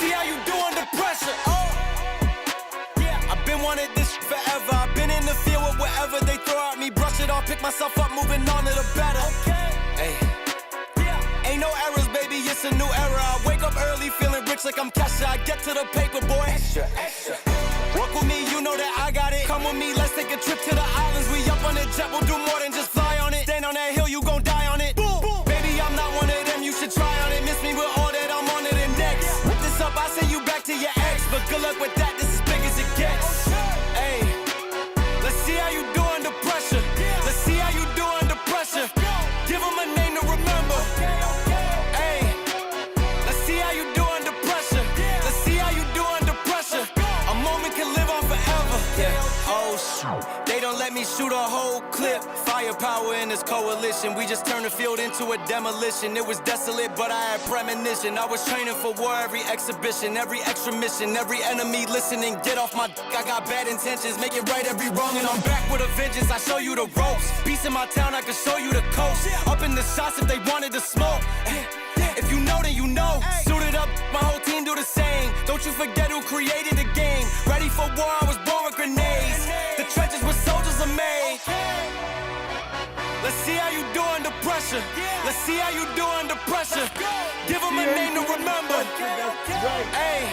see how you do under pressure. Oh, yeah. I've been wanting this forever. I've been in the field with whatever they throw at me. Brush it off, pick myself up, moving on to the better. Okay. Hey. Yeah. Ain't no errors, baby, it's a new era. I wake up early, feeling rich like I'm Kesha. I get to the paper, boy. Extra, extra. Walk with me, you know that I got it. Come with me, let's take a trip to the islands. We up on the jet, we'll do more than just fly on it. Stand on that hill, you gon' die on it. Boom, boom. Baby, I'm not one of them, you should try on it. Miss me with all that, I'm on to the next. Whip this up, I send you back to your ex. But good luck with that, this is big as it gets. Hey, let's see how you do under pressure. Let's see how you do under pressure. Give them a name to remember. Hey, let's see how you do under pressure. Let's see how you do under pressure. A moment can live on forever. Yeah. Oh shoot, they don't let me shoot a whole clip. Firepower in this coalition. We just turned the field into a demolition. It was desolate, but I had premonition. I was training for war, every exhibition, every extra mission, every enemy listening. Get off my dick, I got bad intentions. Make it right every wrong, and I'm back with a vengeance. I show you the ropes. Peace in my town, I can show you the coast. Up in the shots if they wanted to smoke. If you know, then you know. Suited up, my whole team do the same. Don't you forget who created the game. Ready for war, I was born with grenades. The trenches where soldiers are made. Let's see how you do under pressure. Let's see how you do under pressure. Give them a name to remember. Hey,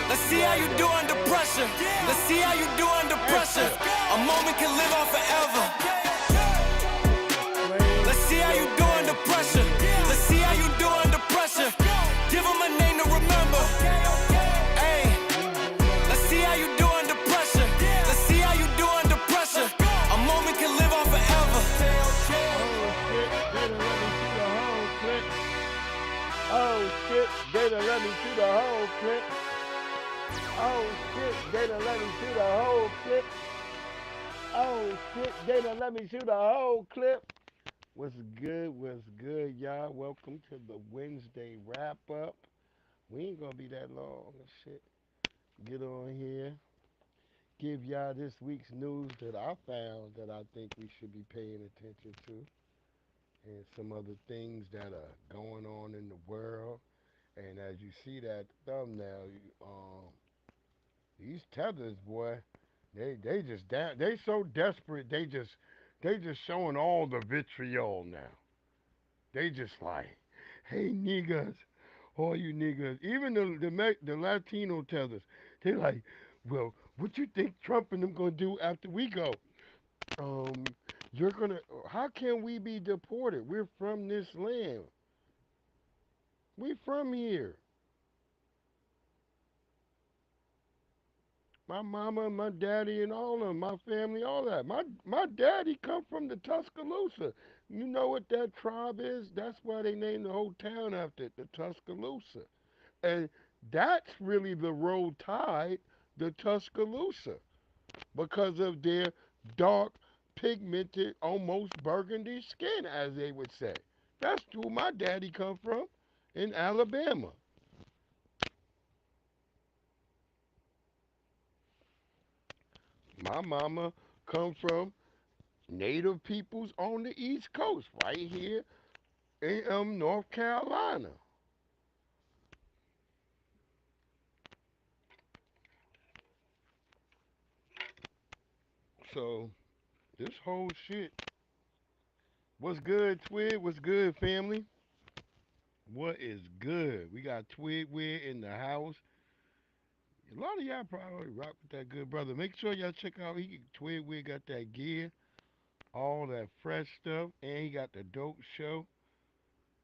let's see how you do under pressure. Let's see how you do under pressure. A moment can live on forever. Let's see how you do under pressure. Let's see how you do under pressure. Give them a name to remember. Hey, let's see how you do under pressure. Let's see how you do under pressure. A moment can live on forever. Oh shit, they done let me shoot the whole clip. Oh shit, they done let me shoot the whole clip. Oh shit, they done let me shoot the whole clip. What's good, y'all? Welcome to the Wednesday wrap-up. We ain't gonna be that long and shit. Get on here, give y'all this week's news that I found that I think we should be paying attention to, and some other things that are going on in the world. And as you see that thumbnail, these tethers, boy, they just they so desperate. They just showing all the vitriol now. They just like, hey niggas, all you niggas, even the Latino tethers, they like, well, what you think Trump and them gonna do after we go? Um, you're gonna. How can we be deported? We're from this land. We from here. My mama and my daddy and all of them, my family, all that. My daddy come from the Tuscaloosa. You know what that tribe is? That's why they named the whole town after it, the Tuscaloosa. And that's really the road tide, the Tuscaloosa, because of their dark, pigmented, almost burgundy skin, as they would say. That's who my daddy come from in Alabama. My mama come from native peoples on the East Coast, right here in North Carolina. So this whole shit, what's good, Twig? What's good, family? What is good? We got Twigwig in the house. A lot of y'all probably rock with that good brother. Make sure y'all check out Twigwig got that gear, all that fresh stuff, and he got the dope show.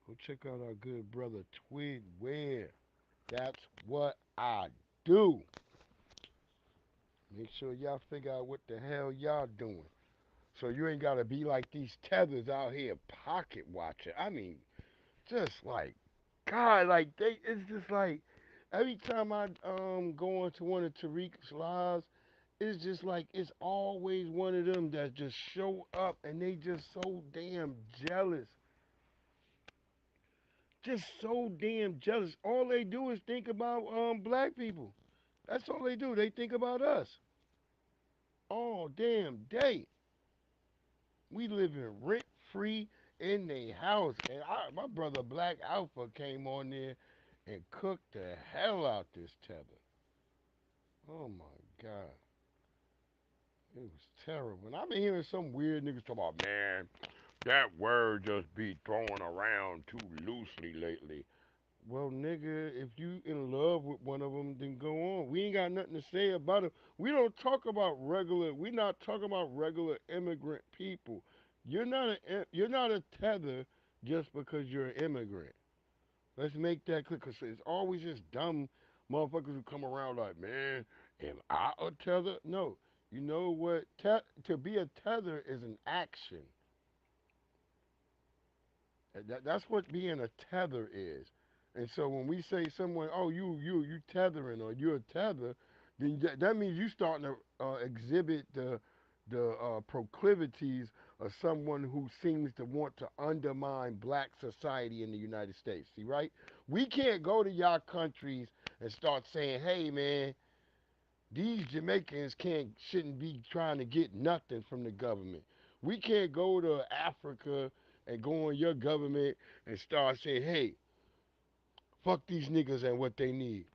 Go check out our good brother Twigwig. That's what I do. Make sure y'all figure out what the hell y'all doing. So you ain't gotta be like these tethers out here pocket watching. I mean, just like God, like it's just like every time I go into one of Tariq's lives, it's just like it's always one of them that just show up and they just so damn jealous. Just so damn jealous. All they do is think about black people. That's all they do. They think about us all damn day. We living rent free in their house. And my brother Black Alpha came on there and cooked the hell out this tether. Oh my God. It was terrible. And I've been hearing some weird niggas talk about, man, that word just be thrown around too loosely lately. Well, nigga, if you in love with one of them, then go on. We ain't got nothing to say about it. We don't talk about regular. We not talking about regular immigrant people. You're not a tether just because you're an immigrant. Let's make that clear, cause it's always just dumb motherfuckers who come around like, man, am I a tether? No, you know what? To be a tether is an action. That's what being a tether is. And so when we say someone, oh, you tethering or you're a tether, then that means you starting to exhibit the proclivities of someone who seems to want to undermine black society in the United States. See, right? We can't go to y'all countries and start saying, hey, man, these Jamaicans shouldn't be trying to get nothing from the government. We can't go to Africa and go on your government and start saying, hey, fuck these niggas and what they need.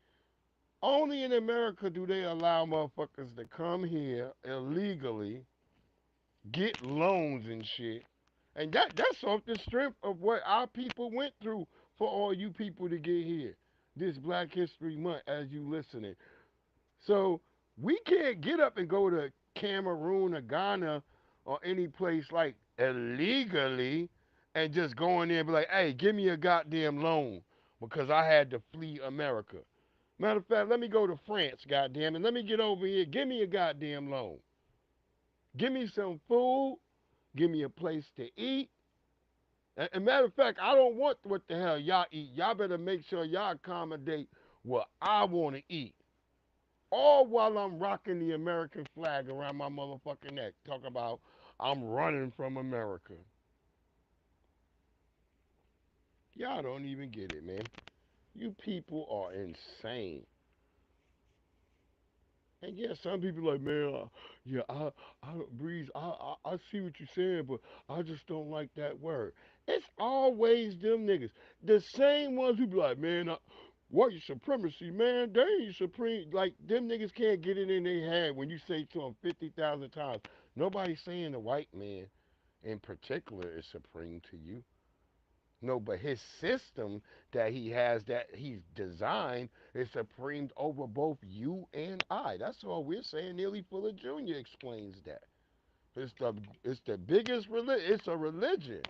Only in America do they allow motherfuckers to come here illegally, get loans and shit. And that's off the strength of what our people went through for all you people to get here. This Black History Month as you listening. So we can't get up and go to Cameroon or Ghana or any place like illegally and just go in there and be like, hey, give me a goddamn loan because I had to flee America. Matter of fact, let me go to France, goddamn it. Let me get over here. Give me a goddamn loan. Give me some food. Give me a place to eat. And matter of fact, I don't want what the hell y'all eat. Y'all better make sure y'all accommodate what I want to eat. All while I'm rocking the American flag around my motherfucking neck. Talk about I'm running from America. Y'all don't even get it, man. You people are insane. And yeah, some people like, man, yeah, Breeze, I see what you're saying, but I just don't like that word. It's always them niggas, the same ones who be like, man, white supremacy, man, they ain't supreme. Like them niggas can't get it in their head when you say to them 50,000 times, nobody's saying the white man in particular is supreme to you. No, but his system that he has that he's designed is supreme over both you and I. That's all we're saying. Nearly Fuller Jr. explains that. It's the biggest religion. It's a religion.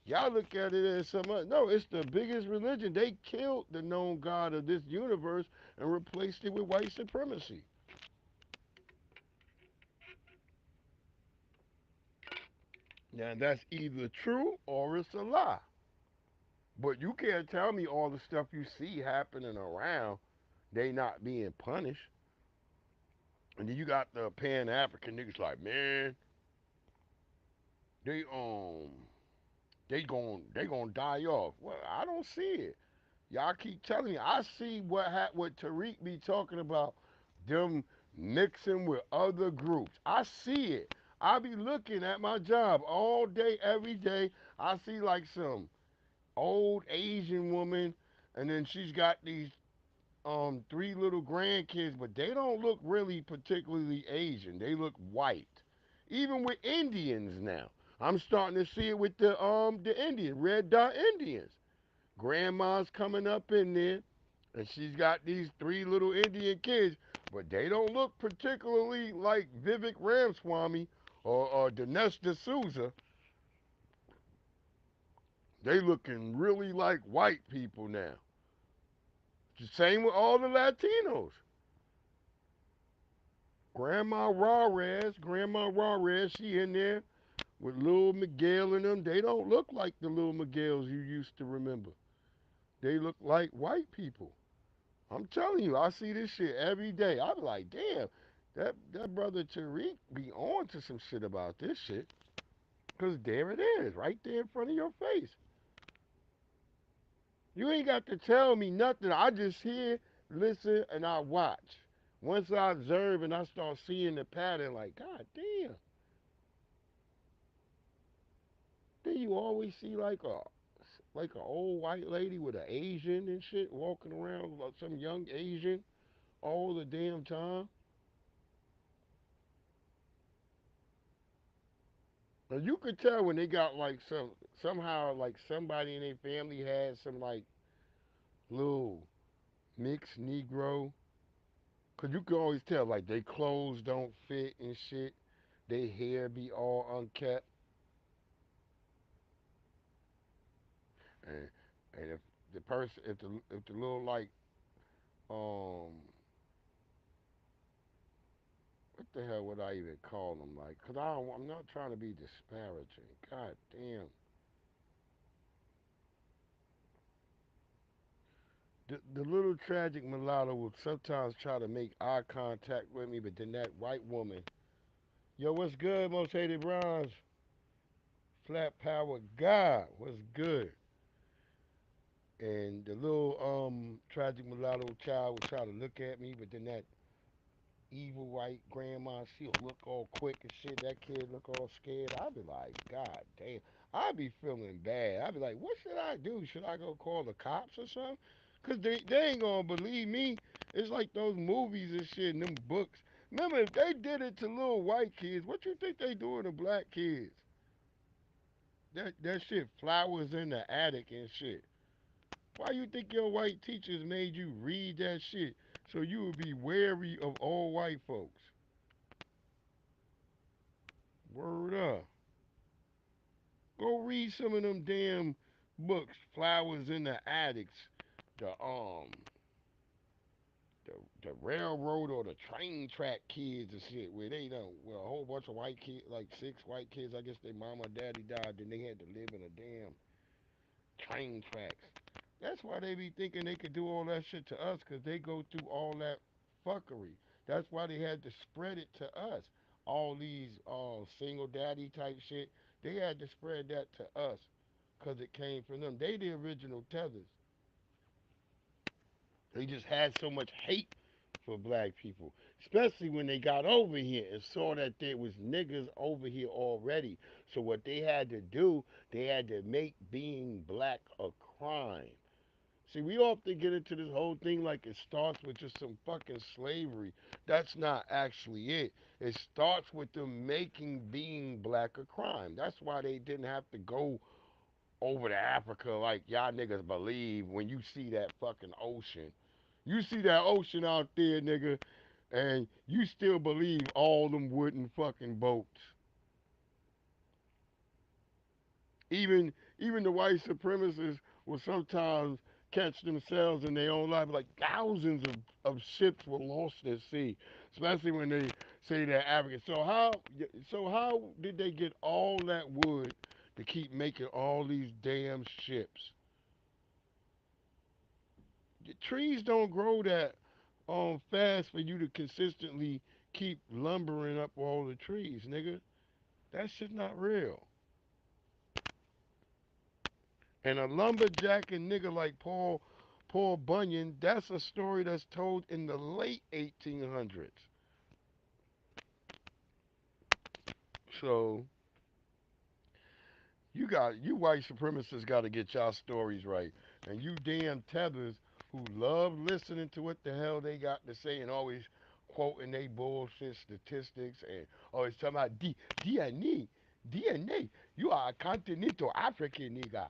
Y'all look at it as some other. No, it's the biggest religion. They killed the known God of this universe and replaced it with white supremacy. Now that's either true or it's a lie. But you can't tell me all the stuff you see happening around they not being punished. And then you got the Pan African niggas like, man, they they gon' die off. Well, I don't see it. Y'all keep telling me. I see what Tariq be talking about, them mixing with other groups. I see it. I be looking at my job all day, every day. I see like some old Asian woman, and then she's got these three little grandkids, but they don't look really particularly Asian. They look white. Even with Indians now. I'm starting to see it with the Indian, red dot Indians. Grandma's coming up in there and she's got these three little Indian kids, but they don't look particularly like Vivek Ramaswamy or Dinesh D'Souza. They looking really like white people now. The same with all the Latinos. Grandma Juarez, she in there with Lil Miguel and them. They don't look like the Lil Miguels you used to remember. They look like white people. I'm telling you, I see this shit every day. I be like, damn, that brother Tariq be on to some shit about this shit. Cause there it is, right there in front of your face. You ain't got to tell me nothing. I just hear, listen, and I watch. Once I observe and I start seeing the pattern, like, God damn. Then you always see like like an old white lady with an Asian and shit walking around, like some young Asian all the damn time. And you could tell when they got like somehow like somebody in their family had some like little mixed Negro. Cause you can always tell like they clothes don't fit and shit. They hair be all unkept. And and if the person if the little like um what the hell would I even call them like? Cause I'm not trying to be disparaging. God damn. The little tragic mulatto would sometimes try to make eye contact with me, but then that white woman, yo, what's good, Most Hated Bronze? Flat Power God, what's good? And the little tragic mulatto child would try to look at me, but then that evil white grandma, she'll look all quick and shit. That kid look all scared. I'd be like, God damn. I'd be feeling bad. I'd be like, what should I do? Should I go call the cops or something? Because they ain't going to believe me. It's like those movies and shit and them books. Remember, if they did it to little white kids, what you think they doing to black kids? That shit, flowers in the attic and shit. Why you think your white teachers made you read that shit so you would be wary of all white folks? Word up. Go read some of them damn books, Flowers in the Attics, the the the railroad or the train track kids and shit, where they done well a whole bunch of white kids, like 6 white kids. I guess their mama and daddy died, then they had to live in a damn train tracks. That's why they be thinking they could do all that shit to us, cause they go through all that fuckery. That's why they had to spread it to us. All these single daddy type shit, they had to spread that to us, cause it came from them. They the original tethers. They just had so much hate for black people, especially when they got over here and saw that there was niggas over here already. So what they had to do, they had to make being black a crime. See, we often get into this whole thing like it starts with just some fucking slavery. That's not actually it. It starts with them making being black a crime. That's why they didn't have to go over to Africa like y'all niggas believe when you see that fucking ocean. You see that ocean out there, nigga, and you still believe all them wooden fucking boats. Even the white supremacists will sometimes catch themselves in their own life. Like thousands of ships were lost at sea, especially when they say they're African. So how did they get all that wood to keep making all these damn ships? The trees don't grow that fast for you to consistently keep lumbering up all the trees, nigga. That shit's not real. And a lumberjacking nigga like Paul Bunyan, that's a story that's told in the late 1800s. So you white supremacists got to get y'all stories right, and you damn tethers who love listening to what the hell they got to say and always quoting they bullshit statistics and always talking about DNA, DNA. You are a continental African nigga.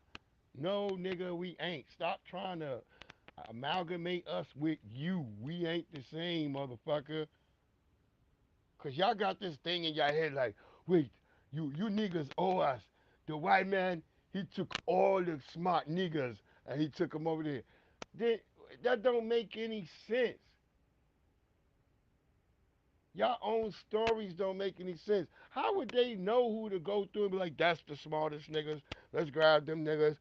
No, nigga, we ain't. Stop trying to amalgamate us with you. We ain't the same, motherfucker. Cause y'all got this thing in your head like, wait, you niggas owe us. The white man, he took all the smart niggas and he took them over there. That, that don't make any sense. Y'all own stories don't make any sense. How would they know who to go through and be like, that's the smartest niggas. Let's grab them niggas.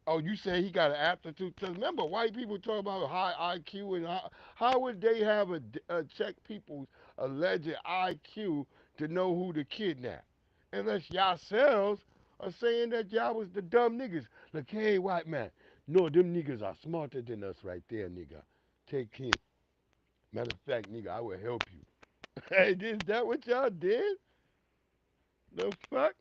Oh, you say he got an aptitude? Cause remember, white people talk about high IQ and how would they have check people's alleged IQ to know who to kidnap? Unless yourselves are saying that y'all was the dumb niggas. Like, hey, white man, no, them niggas are smarter than us right there, nigga. Take him. Matter of fact, nigga, I will help you. Hey, is that what y'all did? The fuck?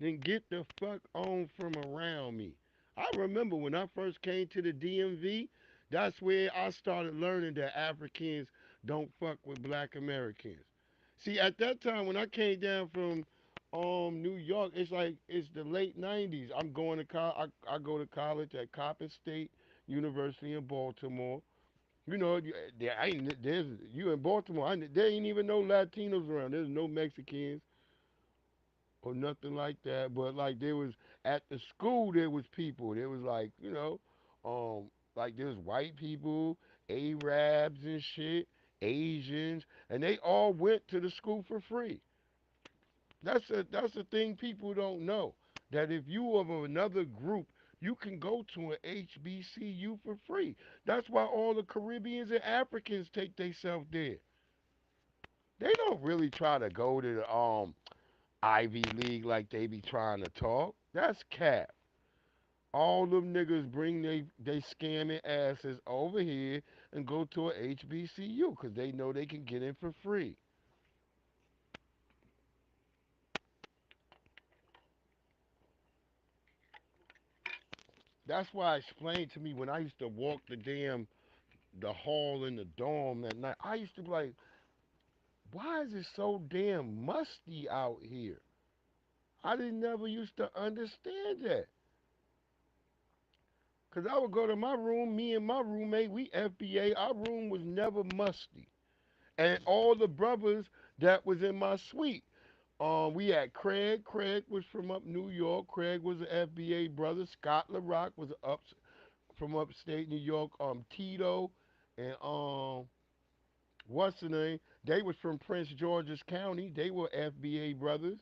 then get the fuck on from around me. I remember when I first came to the DMV, that's where I started learning that Africans don't fuck with black Americans. See, at that time when I came down from New York, it's like it's the late '90s. I'm going to I go to college at Coppin State University in Baltimore. You know, there ain't there's you in Baltimore. There ain't even no Latinos around. There's no Mexicans or nothing like that. But like there was at the school, there was people. There was like like there's white people, Arabs and shit, Asians, and they all went to the school for free. That's a thing people don't know. That if you of another group, you can go to an HBCU for free. That's why all the Caribbeans and Africans take themselves there. They don't really try to go to the Ivy League like they be trying to talk. That's cap. All them niggas bring they scamming asses over here and go to a HBCU because they know they can get in for free. That's why I explained to me when I used to walk the hall in the dorm at night. I used to be like, why is it so damn musty out here? I didn't never used to understand that. Cause I would go to my room, me and my roommate, we FBA, our room was never musty. And all the brothers that was in my suite. We had Craig. Craig was from up New York. Craig was an FBA brother. Scott LaRock was up from upstate New York. Tito and what's the name? They was from Prince George's County. They were FBA brothers.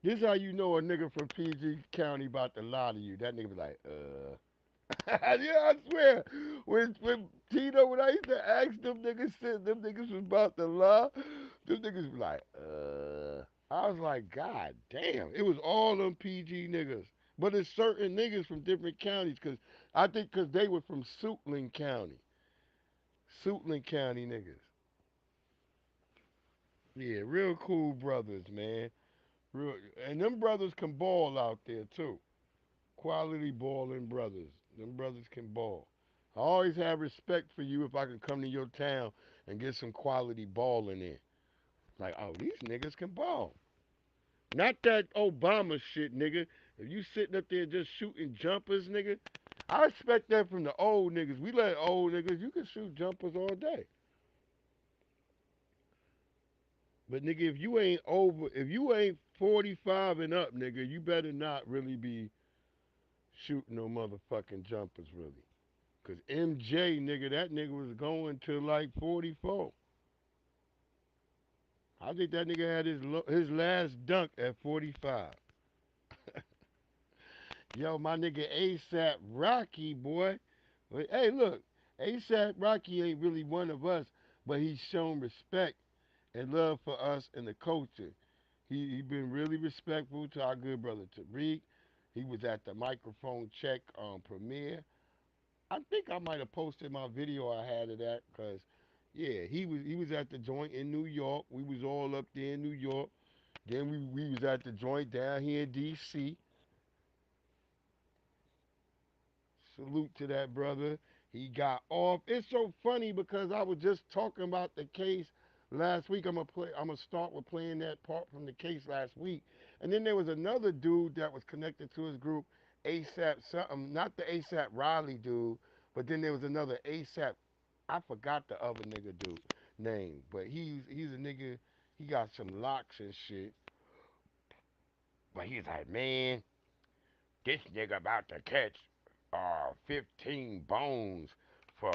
This how you know a nigga from PG County about to lie to you. That nigga be like, yeah, I swear. When Tito, when I used to ask them niggas, said them niggas was about to lie, them niggas be like, I was like, God damn. It was all them PG niggas. But it's certain niggas from different counties, cause I think cause they were from Suitland County. Suitland County niggas. Yeah, real cool brothers, man. Real, and them brothers can ball out there too. Quality balling brothers. Them brothers can ball. I always have respect for you if I can come to your town and get some quality balling in. Like, oh, these niggas can ball. Not that Obama shit, nigga. If you sitting up there just shooting jumpers, nigga, I expect that from the old niggas. We let old niggas, you can shoot jumpers all day. But nigga, if you ain't 45 and up, nigga, you better not really be shooting no motherfucking jumpers, really. Cause MJ, nigga, that nigga was going to like 44. I think that nigga had his last dunk at 45. Yo, my nigga ASAP Rocky, boy. But, hey, look, ASAP Rocky ain't really one of us, but he's shown respect and love for us and the culture. He been really respectful to our good brother Tariq. He was at the microphone check premiere. I think I might have posted my video I had of that because, yeah, he was at the joint in New York. We was all up there in New York. Then we was at the joint down here in D.C. Salute to that brother. He got off. It's so funny because I was just talking about the case last week. I'm gonna start with playing that part from the case last week. And then there was another dude that was connected to his group, ASAP something, not the ASAP Riley dude, but then there was another ASAP. I forgot the other nigga dude name, but he's a nigga. He got some locks and shit. But he's like, man, this nigga about to catch 15 bones for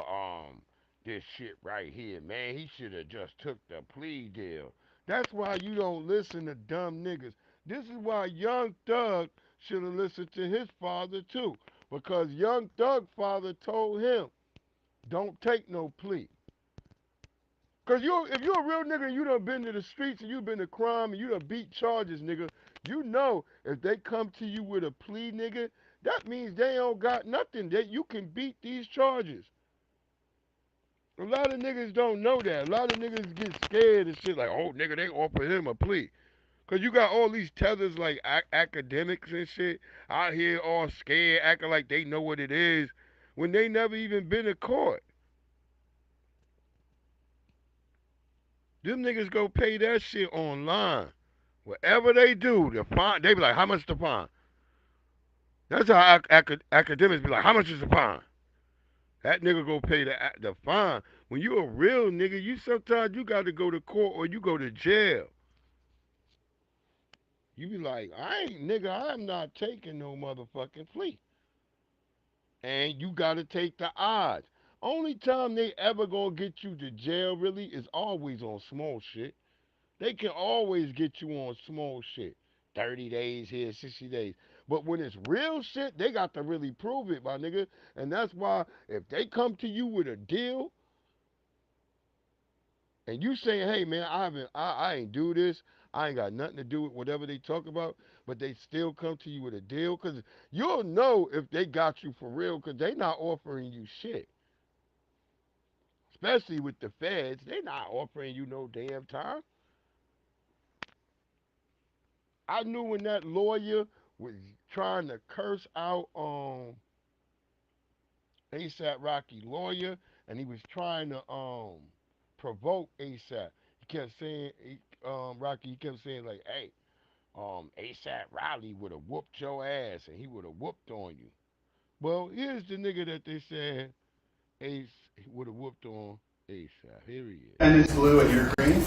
this shit right here, man. He should have just took the plea deal. That's why you don't listen to dumb niggas. This is why Young Thug should have listened to his father too. Because Young Thug father told him, don't take no plea. Cause if you're a real nigga and you done been to the streets and you been to crime and you done beat charges, nigga, you know if they come to you with a plea, nigga, that means they don't got nothing that you can beat these charges. A lot of niggas don't know that. A lot of niggas get scared and shit like, oh, nigga, they offer him a plea. Because you got all these tethers like academics and shit out here all scared, acting like they know what it is when they never even been to court. Them niggas go pay that shit online. Whatever they do, the fine, they be like, how much the fine? That's how academics be like, how much is the fine? That nigga go pay the fine. When you a real nigga, you sometimes you got to go to court or you go to jail. You be like, I'm not taking no motherfucking plea. And you got to take the odds. Only time they ever gonna get you to jail really is always on small shit. They can always get you on small shit. 30 days here, 60 days. But when it's real shit, they got to really prove it, my nigga. And that's why if they come to you with a deal and you saying, hey man, I ain't do this, I ain't got nothing to do with whatever they talk about, but they still come to you with a deal, because you'll know if they got you for real, because they not offering you shit. Especially with the feds, they not offering you no damn time. I knew when that lawyer was trying to curse out ASAP Rocky lawyer, and he was trying to provoke ASAP. He kept saying Rocky. He kept saying like, "Hey, ASAP Riley would have whooped your ass, and he would have whooped on you." Well, here's the nigga that they said Ace would have whooped on ASAP. Here he is. And it's blue and you're green.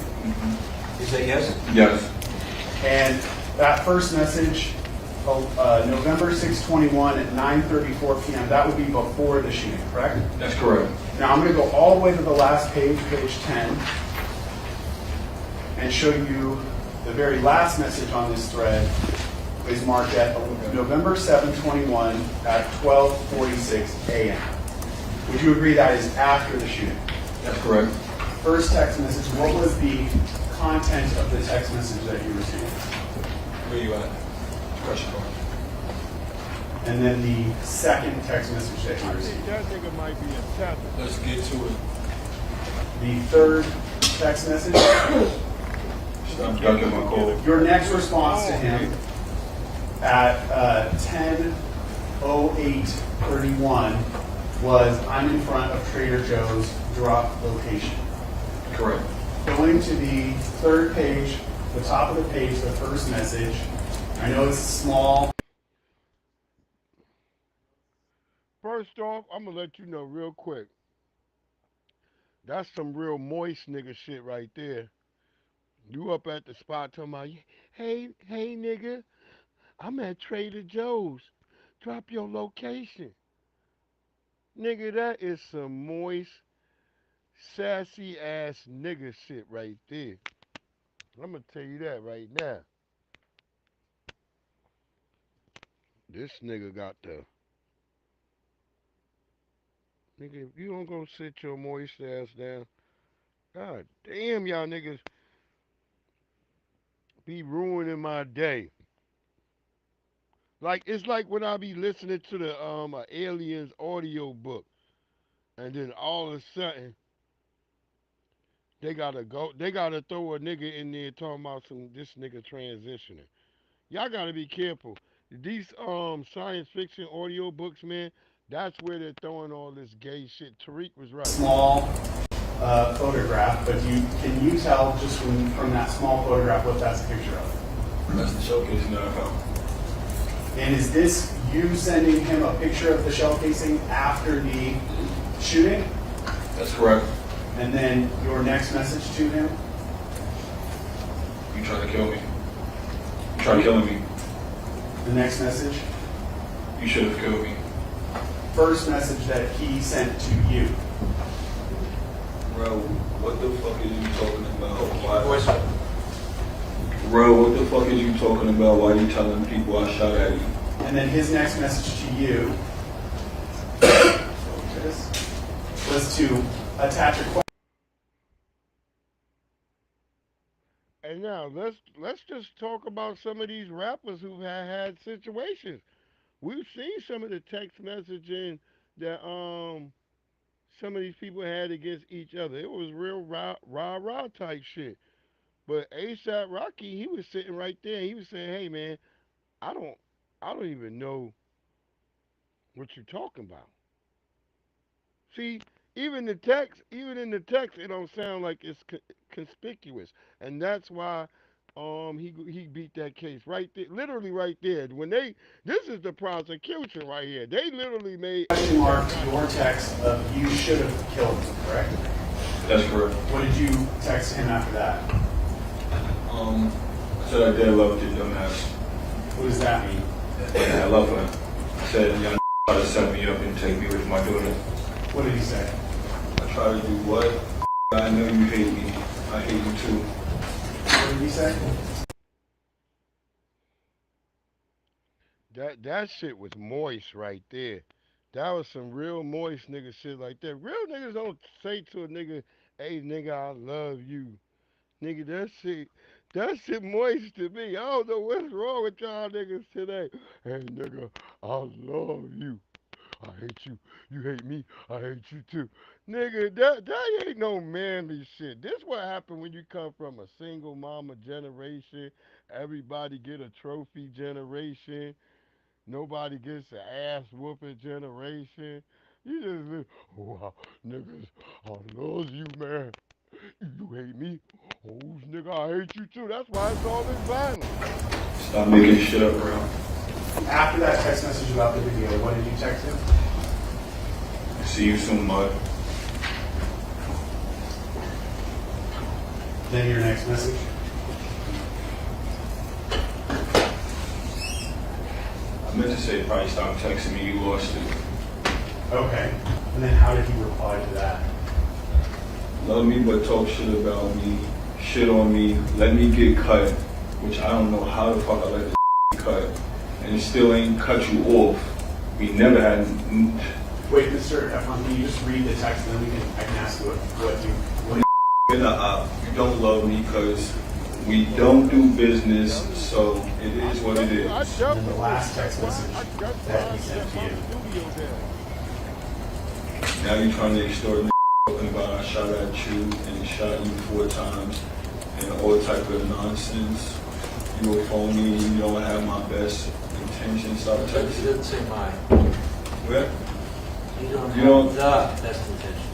You say yes? Yes. And that first message, November 6/21 at 9:34 p.m. That would be before the shooting, correct? That's correct. Now I'm going to go all the way to the last page, page 10, and show you the very last message on this thread is marked at November 7/21 at 12:46 a.m. Would you agree that is after the shooting? That's correct. First text message, what was the content of the text message that you received? Where you at? Question mark. And then the second text message that you I received. think that nigga might be a tether. Let's get to it. The third text message, I'm ducking my call. your next response to him at 10:08:31 was, I'm in front of Trader Joe's, drop location. Correct. Going to the third page, the top of the page, the first message. I know it's small. First off, I'm gonna let you know real quick. That's some real moist nigga shit right there. You up at the spot talking about, hey nigga, I'm at Trader Joe's. Drop your location. Nigga, that is some moist, sassy ass nigga shit right there. I'm gonna tell you that right now. This nigga got the nigga. If you don't go sit your moist ass down, god damn y'all niggas be ruining my day. Like it's like when I be listening to the Aliens audio book, and then all of a sudden they gotta throw a nigga in there talking about this nigga transitioning. Y'all gotta be careful. These science fiction audio books, man, that's where they're throwing all this gay shit. Tariq was right. Small photograph, but can you tell just from that small photograph what that's a picture of? That's the showcase now. And is this you sending him a picture of the shell casing after the shooting? That's correct. And then your next message to him? You trying to kill me? You trying to kill me? The next message? You should have killed me. First message that he sent to you. Bro, what the fuck is you talking about? Why? Bro, what the fuck is you talking about? Why you telling people I shot at you? And then his next message to you was to attach a question. And now let's just talk about some of these rappers who've had situations. We've seen some of the text messaging that some of these people had against each other. It was real rah type shit. But ASAP Rocky, he was sitting right there. He was saying, "Hey man, I don't, I don't even know what you're talking about." See, even in the text, it don't sound like it's conspicuous, and that's why he beat that case right there, literally right there. This is the prosecution right here. They literally made Question mark your text of you should have killed him, correct? That's correct. What did you text him after that? I said I did love your dumbass. What does that mean? Yeah, I love her. I said, y'all try to set me up and take me with my daughter. What did he say? I try to do what? I know you hate me. I hate you too. What did he say? that shit was moist right there. That was some real moist nigga shit like that. Real niggas don't say to a nigga, "Hey nigga, I love you." Nigga, that shit moist to me. I don't know what's wrong with y'all niggas today. Hey nigga, I love you. I hate you. You hate me. I hate you too. Nigga, that ain't no manly shit. This what happened when you come from a single mama generation. Everybody get a trophy generation. Nobody gets an ass whooping generation. You just live, oh, niggas, I love you, man. You hate me. Oh, nigga, I hate you too. That's why it's all this violence. Stop making shit up, bro. After that text message about the video, what did you text him? See you soon, bud. Then your next message? I meant to say probably stop texting me, you lost it. Okay. And then how did he reply to that? Love me but talk shit about me, shit on me, let me get cut, which I don't know how the fuck I let this cut, and it still ain't cut you off. We never had. Wait, Mr. Efron, can you just read the text and then I can ask you what you. You don't love me because we don't do business, so it is what it is. And then the last text message that he sent to you. Now you're trying to extort me, talking about I shot at you and shot you 4 times and all type of nonsense. You a phony, you don't have my best intentions. Stop He texting. doesn't say mine. Where? You don't You don't- have the best intention.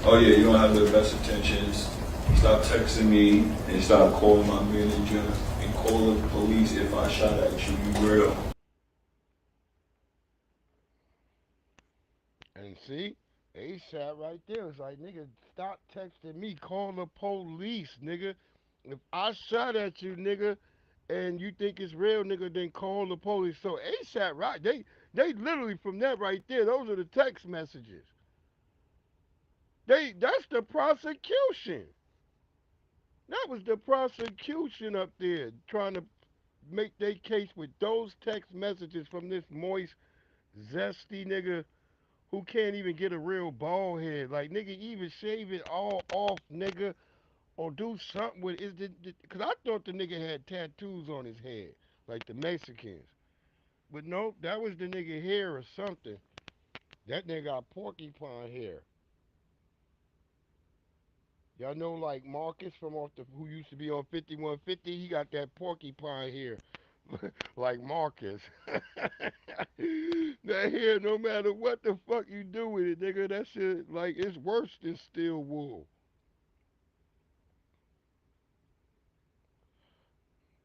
Oh yeah, you don't have the best intentions. Stop texting me and stop calling my manager and call the police if I shot at you. You real. And see, ASAP right there. It's like, nigga, stop texting me. Call the police, nigga. If I shot at you, nigga, and you think it's real, nigga, then call the police. So ASAP, right? They literally from that right there. Those are the text messages. That's the prosecution. That was the prosecution up there trying to make their case with those text messages from this moist, zesty nigga who can't even get a real bald head. Like, nigga, even shave it all off, nigga, or do something with it. Because I thought the nigga had tattoos on his head, like the Mexicans. But no, that was the nigga hair or something. That nigga got porcupine hair. Y'all know, like Marcus from off the who used to be on 5150. He got that porcupine hair, like Marcus. That hair, no matter what the fuck you do with it, nigga, that shit like it's worse than steel wool.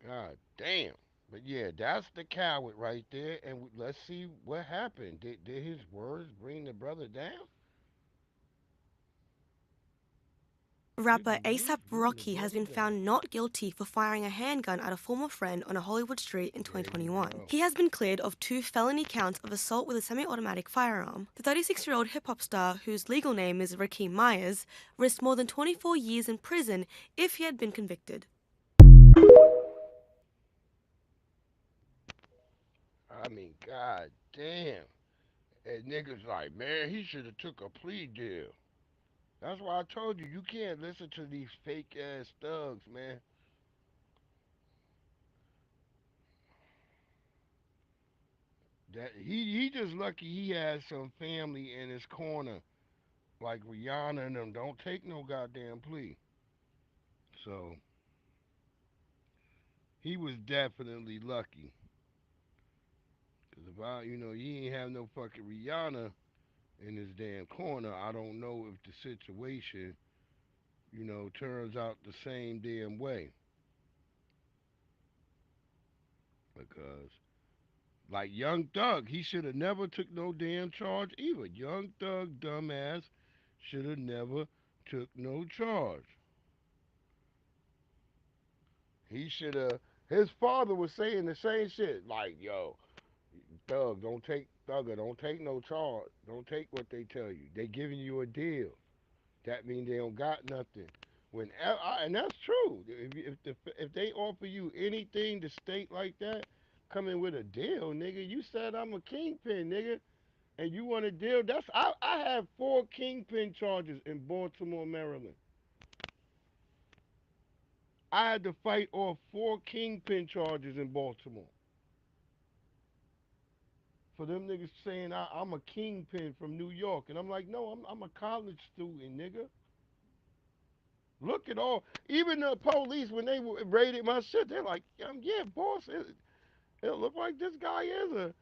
God damn. But yeah, that's the coward right there, and let's see what happened. Did his words bring the brother down? Rapper ASAP Rocky has been found not guilty for firing a handgun at a former friend on a Hollywood street in 2021. He has been cleared of 2 felony counts of assault with a semi-automatic firearm. The 36-year-old hip-hop star, whose legal name is Rakeem Myers, risked more than 24 years in prison if he had been convicted. I mean, god damn. And niggas like, man, he should have took a plea deal. That's why I told you, you can't listen to these fake ass thugs, man. That he just lucky he has some family in his corner Like Rihanna and them don't take no goddamn plea. So he was definitely lucky. Cause if he ain't have no fucking Rihanna in his damn corner, I don't know if the situation, turns out the same damn way. Because like Young Thug, he should have never took no damn charge either. Young Thug, dumbass, should have never took no charge. He should have. His father was saying the same shit. Like, yo, Thugger, don't take no charge. Don't take what they tell you. They giving you a deal. That means they don't got nothing. And that's true. If they offer you anything to state like that, come in with a deal, nigga. You said I'm a kingpin, nigga, and you want a deal. I have 4 kingpin charges in Baltimore, Maryland. I had to fight off 4 kingpin charges in Baltimore for them niggas saying I'm a kingpin from New York, and I'm like, no, I'm a college student, nigga. Look at all, even the police when they raided my shit, they're like, yeah, boss, it look like this guy is a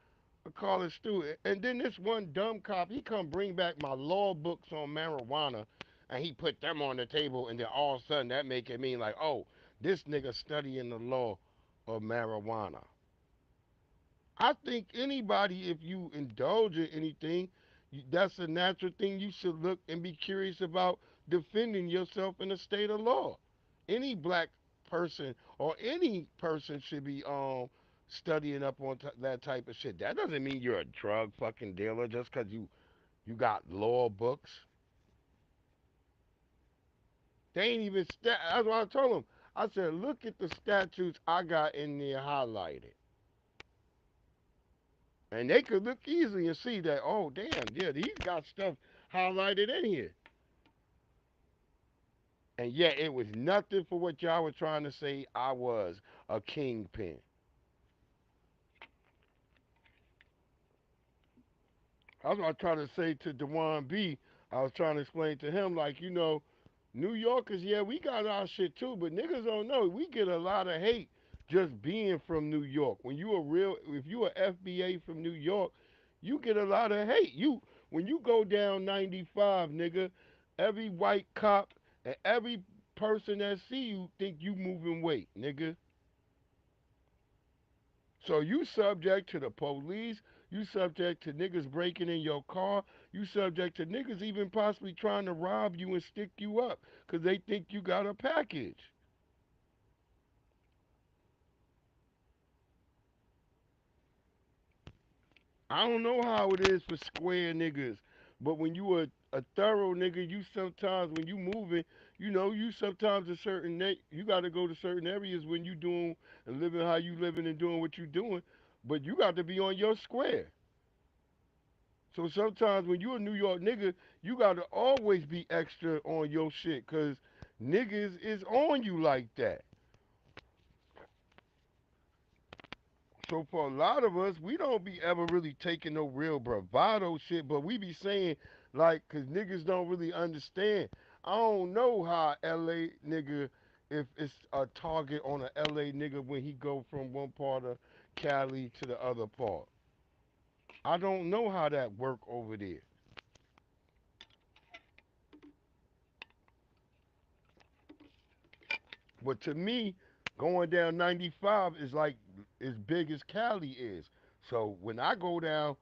college student. And then this one dumb cop, he come bring back my law books on marijuana, and he put them on the table, and then all of a sudden that make it mean like, oh, this nigga studying the law of marijuana. I think anybody, if you indulge in anything, that's a natural thing you should look and be curious about defending yourself in a state of law. Any black person or any person should be studying up on that type of shit. That doesn't mean you're a drug fucking dealer just because you got law books. They ain't even that's what I told them. I said, look at the statutes I got in there highlighted. And they could look easily and see that, oh, damn, yeah, he's got stuff highlighted in here. And yet it was nothing for what y'all were trying to say I was a kingpin. That's what I trying to say to Dewan B. I was trying to explain to him, like, New Yorkers, yeah, we got our shit too, but niggas don't know. We get a lot of hate just being from New York. If you a FBA from New York, you get a lot of hate. When you go down 95, nigga, every white cop and every person that see you think you moving weight, nigga. So you subject to the police, you subject to niggas breaking in your car, you subject to niggas even possibly trying to rob you and stick you up because they think you got a package. I don't know how it is for square niggas, but when you a thorough nigga, you sometimes when you moving, you sometimes you got to go to certain areas when you doing and living how you living and doing what you doing, but you got to be on your square. So sometimes when you a New York nigga, you gotta always be extra on your shit, cause niggas is on you like that. So for a lot of us, we don't be ever really taking no real bravado shit, but we be saying like, cause niggas don't really understand. I don't know how LA nigga, if it's a target on a LA nigga when he go from one part of Cali to the other part. I don't know how that work over there. But to me, going down 95 is like as big as Cali is. So when I go down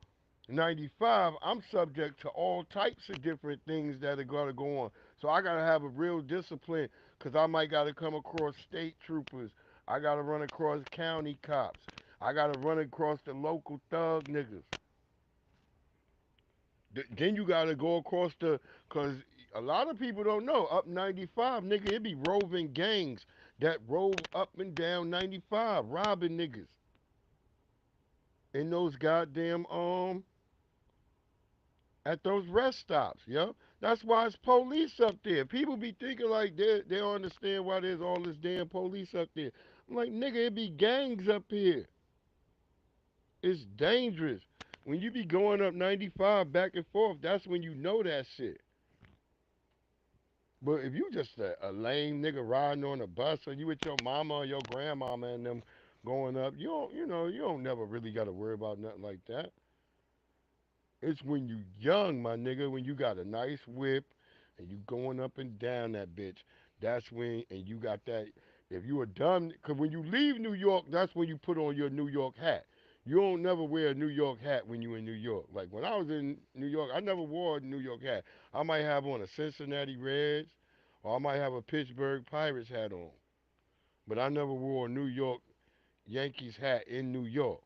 95, I'm subject to all types of different things that are going to go on. So I got to have a real discipline because I might got to come across state troopers. I got to run across county cops. I got to run across the local thug niggas. Then you got to go across because a lot of people don't know, up 95, nigga, it be roving gangs that rove up and down 95, robbing niggas in those goddamn, at those rest stops, yo. That's why it's police up there. People be thinking like they don't understand why there's all this damn police up there. I'm like, nigga, it be gangs up here. It's dangerous. When you be going up 95 back and forth, that's when you know that shit. But if you just a lame nigga riding on a bus, or you with your mama or your grandmama and them going up, you don't never really got to worry about nothing like that. It's when you young, my nigga, when you got a nice whip and you going up and down that bitch. That's when, and you got that. If you a dumb, cause when you leave New York, that's when you put on your New York hat. You don't never wear a New York hat when you in New York. Like when I was in New York, I never wore a New York hat. I might have on a Cincinnati Reds, or I might have a Pittsburgh Pirates hat on. But I never wore a New York Yankees hat in New York.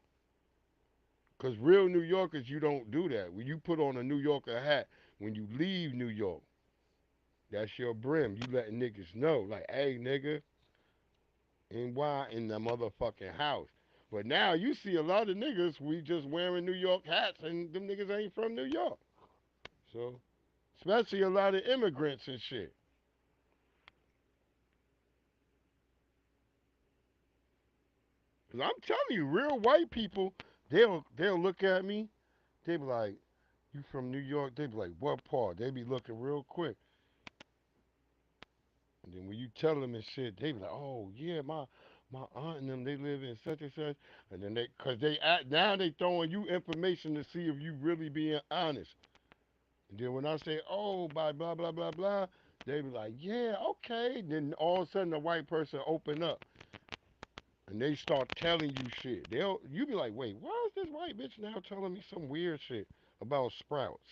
Because real New Yorkers, you don't do that. When you put on a New Yorker hat, when you leave New York, that's your brim. You letting niggas know, like, hey, nigga, NY in the motherfucking house. But now you see a lot of niggas, we just wearing New York hats, and them niggas ain't from New York. So, especially a lot of immigrants and shit. Cause I'm telling you, real white people, they'll look at me, they be like, you from New York? They be like, what part? They be looking real quick. And then when you tell them and shit, they be like, oh yeah, my aunt and them, they live in such and such. And then cause they act, now they throwing you information to see if you really being honest. And then when I say, oh, by blah blah blah blah, they be like, yeah, okay. Then all of a sudden the white person open up and they start telling you shit. You be like, wait, why is this white bitch now telling me some weird shit about Sprouts?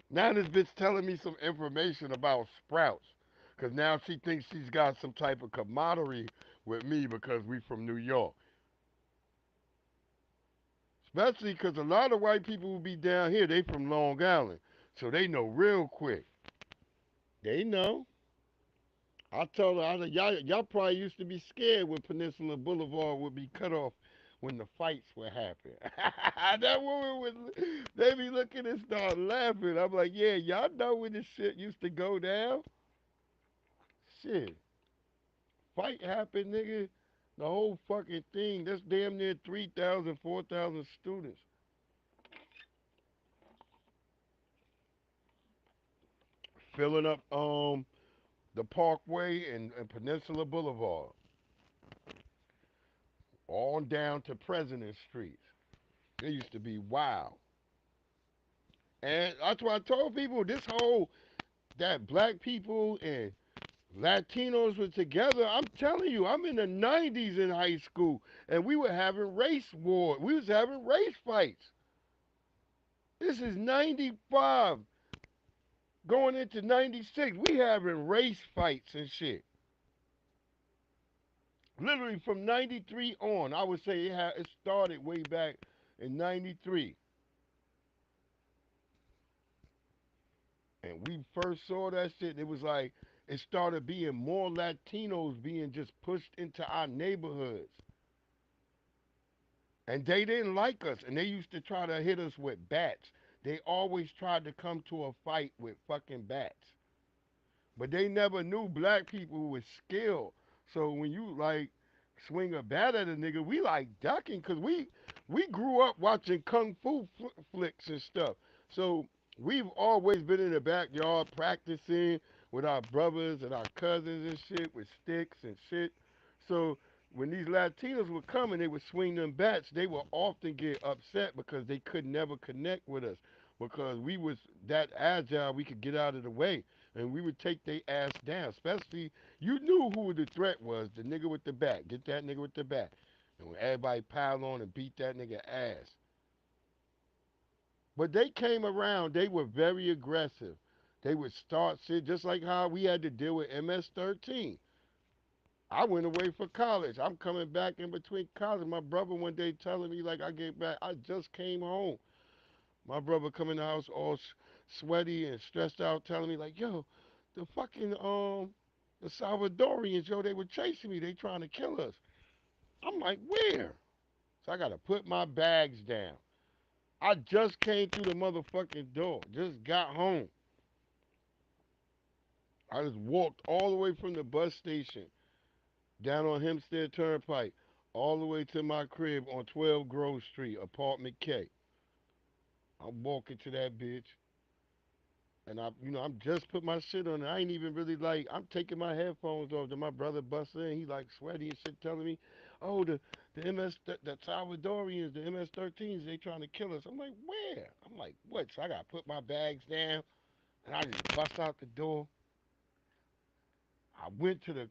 Now this bitch telling me some information about Sprouts. Cause now she thinks she's got some type of camaraderie with me because we from New York. Especially cause a lot of white people who be down here, they from Long Island. So they know real quick. They know. I told her, y'all probably used to be scared when Peninsula Boulevard would be cut off when the fights would happen. That woman would, they be looking and start laughing. I'm like, yeah, y'all know when this shit used to go down? Shit. Fight happened, nigga. The whole fucking thing. That's damn near 3,000, 4,000 students. Filling up the Parkway and Peninsula Boulevard. On down to President Street. It used to be wild. And that's why I told people this whole that black people and Latinos were together. I'm telling you, I'm in the 90s in high school, and we were having race war. We was having race fights. This is 95 going into 96. We having race fights and shit. Literally from 93 on, I would say it started way back in 93. And we first saw that shit, it was like it started being more Latinos being just pushed into our neighborhoods. And they didn't like us, and they used to try to hit us with bats. They always tried to come to a fight with fucking bats. But they never knew black people with skill. So when you like swing a bat at a nigga, we like ducking because we grew up watching kung fu flicks and stuff. So we've always been in the backyard practicing with our brothers and our cousins and shit with sticks and shit. So when these Latinos would come and they would swing them bats, they would often get upset because they could never connect with us because we was that agile we could get out of the way and we would take their ass down. Especially, you knew who the threat was, the nigga with the bat. Get that nigga with the bat. And when everybody piled on and beat that nigga ass. But they came around, they were very aggressive. They would start shit just like how we had to deal with MS-13. I went away for college. I'm coming back in between college. My brother one day telling me like I get back, I just came home. My brother come in the house all sweaty and stressed out, telling me like, yo, the fucking the Salvadorians, yo, they were chasing me. They trying to kill us. I'm like, where? So I gotta put my bags down. I just came through the motherfucking door. Just got home. I just walked all the way from the bus station down on Hempstead Turnpike all the way to my crib on 12 Grove Street, apartment K. I'm walking to that bitch. And I'm just put my shit on. And I ain't even really like. I'm taking my headphones off. Then my brother busts in. He like sweaty and shit, telling me, "Oh, the the Salvadorians, the MS-13s, they trying to kill us." I'm like, "Where?" I'm like, "What?" So I got to put my bags down, and I just bust out the door. I went to the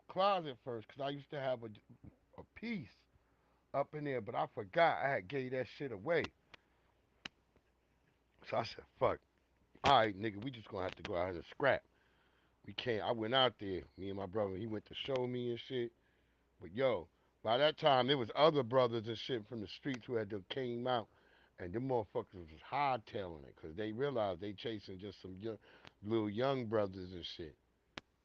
closet first because I used to have a piece up in there, but I forgot I had gave that shit away. So I said, "Fuck. All right, nigga, we just gonna have to go out and scrap." We can't. I went out there. Me and my brother, he went to show me and shit. But yo, by that time, there was other brothers and shit from the streets who had just came out, and them motherfuckers was hardtailing it because they realized they chasing just some little young brothers and shit.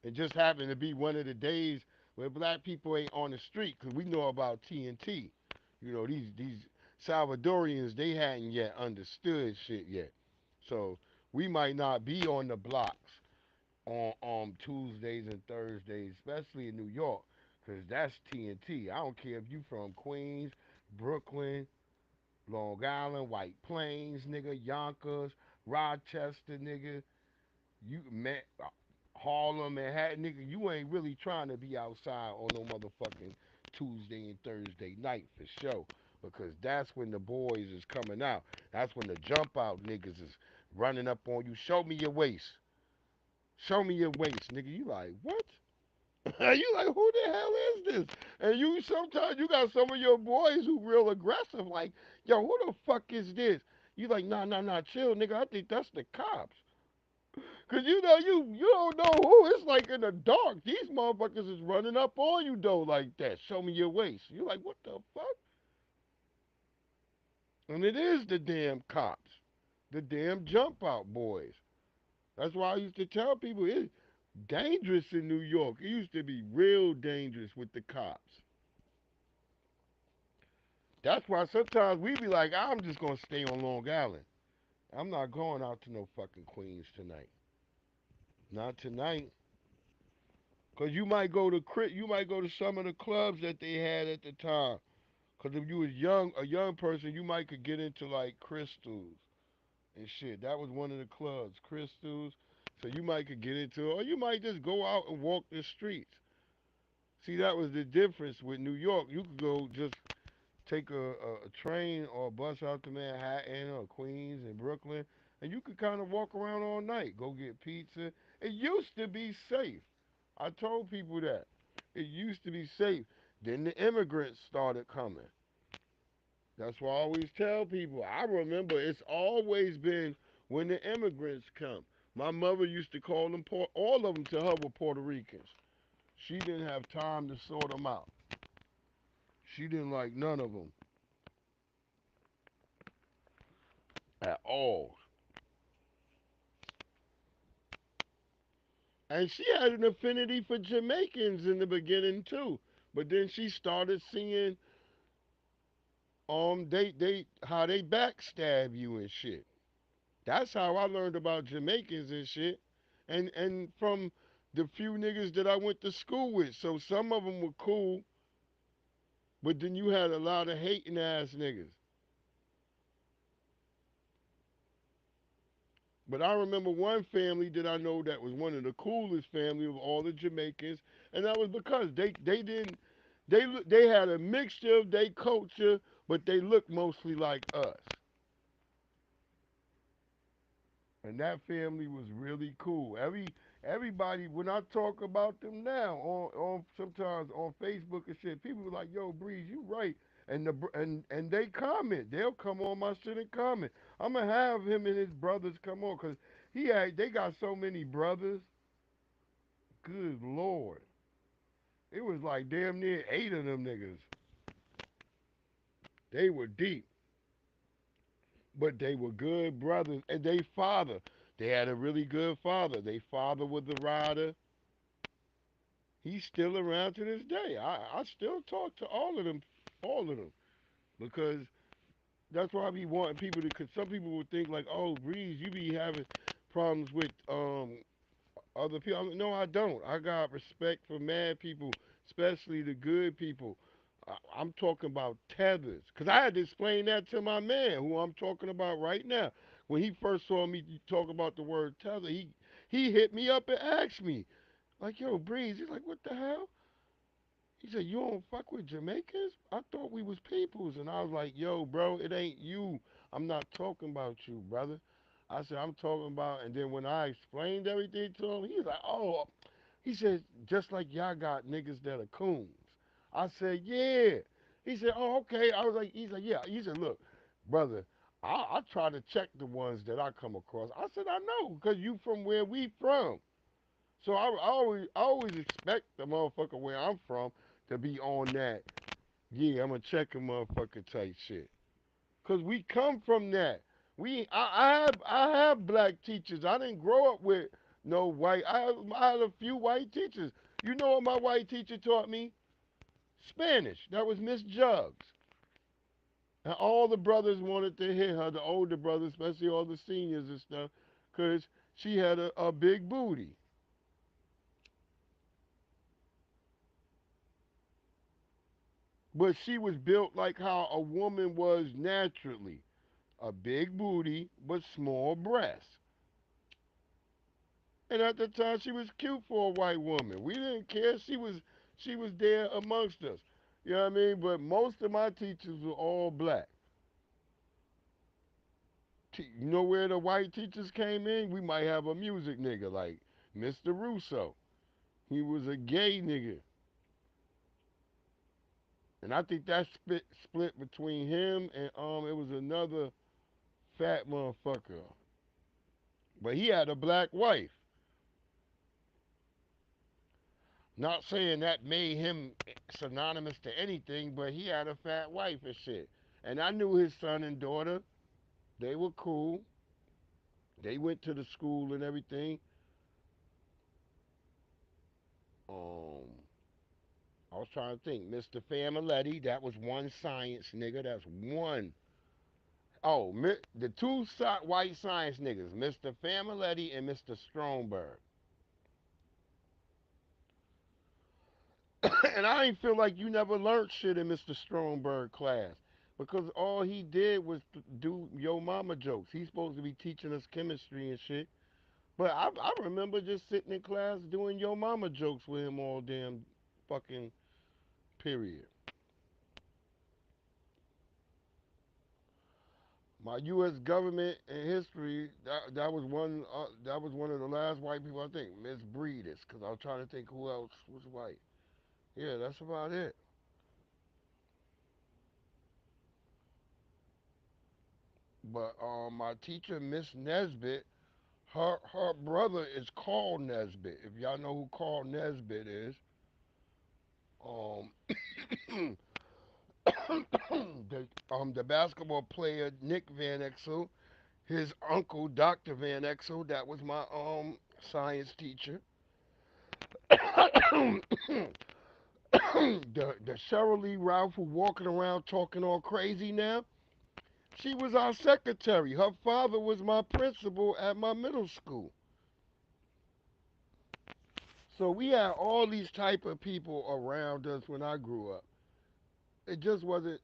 It just happened to be one of the days where black people ain't on the street because we know about TNT. You know, these Salvadorians, they hadn't yet understood shit yet. So we might not be on the blocks on Tuesdays and Thursdays, especially in New York, because that's TNT. I don't care if you from Queens, Brooklyn, Long Island, White Plains, nigga, Yonkers, Rochester, nigga, you Harlem, Manhattan, nigga, you ain't really trying to be outside on no motherfucking Tuesday and Thursday night for sure. Because that's when the boys is coming out. That's when the jump out niggas is running up on you. Show me your waist. Show me your waist, nigga. You like, what? You like, who the hell is this? And you sometimes you got some of your boys who real aggressive, like, yo, who the fuck is this? You like, nah, chill, nigga. I think that's the cops. Cause you don't know who. It's like in the dark. These motherfuckers is running up on you though like that. Show me your waist. You like, what the fuck? And it is the damn cops. The damn jump out boys. That's why I used to tell people it's dangerous in New York. It used to be real dangerous with the cops. That's why sometimes we be like, I'm just gonna stay on Long Island. I'm not going out to no fucking Queens tonight. Not tonight. Cause you might go to some of the clubs that they had at the time. Cause if you was a young person, you might could get into like Crystals and shit. That was one of the clubs, Crystals. So you might could get into it, or you might just go out and walk the streets. See, that was the difference with New York. You could go just take a train or a bus out to Manhattan or Queens and Brooklyn, and you could kind of walk around all night, go get pizza. It used to be safe. I told people that. It used to be safe. Then the immigrants started coming. That's why I always tell people. I remember it's always been when the immigrants come. My mother used to call them, all of them to her were Puerto Ricans. She didn't have time to sort them out. She didn't like none of them at all. And she had an affinity for Jamaicans in the beginning too. But then she started seeing they how they backstab you and shit. That's how I learned about Jamaicans and shit. And from the few niggas that I went to school with. So some of them were cool, but then you had a lot of hating ass niggas. But I remember one family that I know that was one of the coolest family of all the Jamaicans, and that was because they didn't they had a mixture of their culture, but they looked mostly like us. And that family was really cool. Everybody when I talk about them now on sometimes on Facebook and shit, people were like, "Yo, Breeze, you right." And they comment. They'll come on my shit and comment. I'm gonna have him and his brothers come on because they got so many brothers. Good lord, it was like damn near 8 of them niggas. They were deep, but they were good brothers. And they had a really good father. Their father was the rider. He's still around to this day. I still talk to all of them, because that's why I be wanting people to. Cause some people would think like, oh, Breeze, you be having problems with other people. No, I don't. I got respect for mad people, especially the good people. I'm talking about tethers, cause I had to explain that to my man, who I'm talking about right now. when he first saw me talk about the word tether, he hit me up and asked me, like, yo, Breeze, he's like, what the hell? He said, you don't fuck with Jamaicans? I thought we was peoples. And I was like, yo, bro, it ain't you. I'm not talking about you, brother. I said, I'm talking about, and then when I explained everything to him, he was like, oh, he said, just like y'all got niggas that are coons. I said, yeah. He said, oh, okay. I was like, he said, yeah. He said, look, brother, I try to check the ones that I come across. I said, I know, because you from where we from. So I always expect the motherfucker where I'm from to be on that. Yeah, I'm gonna check a motherfucker type shit. Cause we come from that. I have black teachers. I didn't grow up with no white. I had a few white teachers. You know what my white teacher taught me? Spanish. That was Miss Jugs. And all the brothers wanted to hit her, the older brothers, especially all the seniors and stuff, cause she had a big booty. But she was built like how a woman was naturally. A big booty, but small breasts. And at the time she was cute for a white woman. We didn't care. She was there amongst us. You know what I mean? But most of my teachers were all black. You know where the white teachers came in? We might have a music nigga like Mr. Russo. He was a gay nigga. And I think that split between him and it was another fat motherfucker. But he had a black wife. Not saying that made him synonymous to anything, but he had a fat wife and shit. And I knew his son and daughter. They were cool. They went to the school and everything. Um, I was trying to think. Mr. Familetti, that was one science nigga. That's one. Oh, the two white science niggas, Mr. Familetti and Mr. Stromberg. And I ain't feel like you never learned shit in Mr. Stromberg class because all he did was do yo mama jokes. He's supposed to be teaching us chemistry and shit. But I remember just sitting in class doing yo mama jokes with him all damn fucking period. My U.S. government and history that was one of the last white people I think Miss Breedis because I was trying to think who else was white. Yeah, that's about it. But my teacher Miss Nesbit, her brother is Carl Nesbit. If y'all know who Carl Nesbit is, um, the basketball player Nick Van Exel, his uncle Dr. Van Exel, that was my science teacher. the Cheryl Lee Ralph who walking around talking all crazy now, she was our secretary. Her father was my principal at my middle school. So we had all these type of people around us when I grew up. It just wasn't.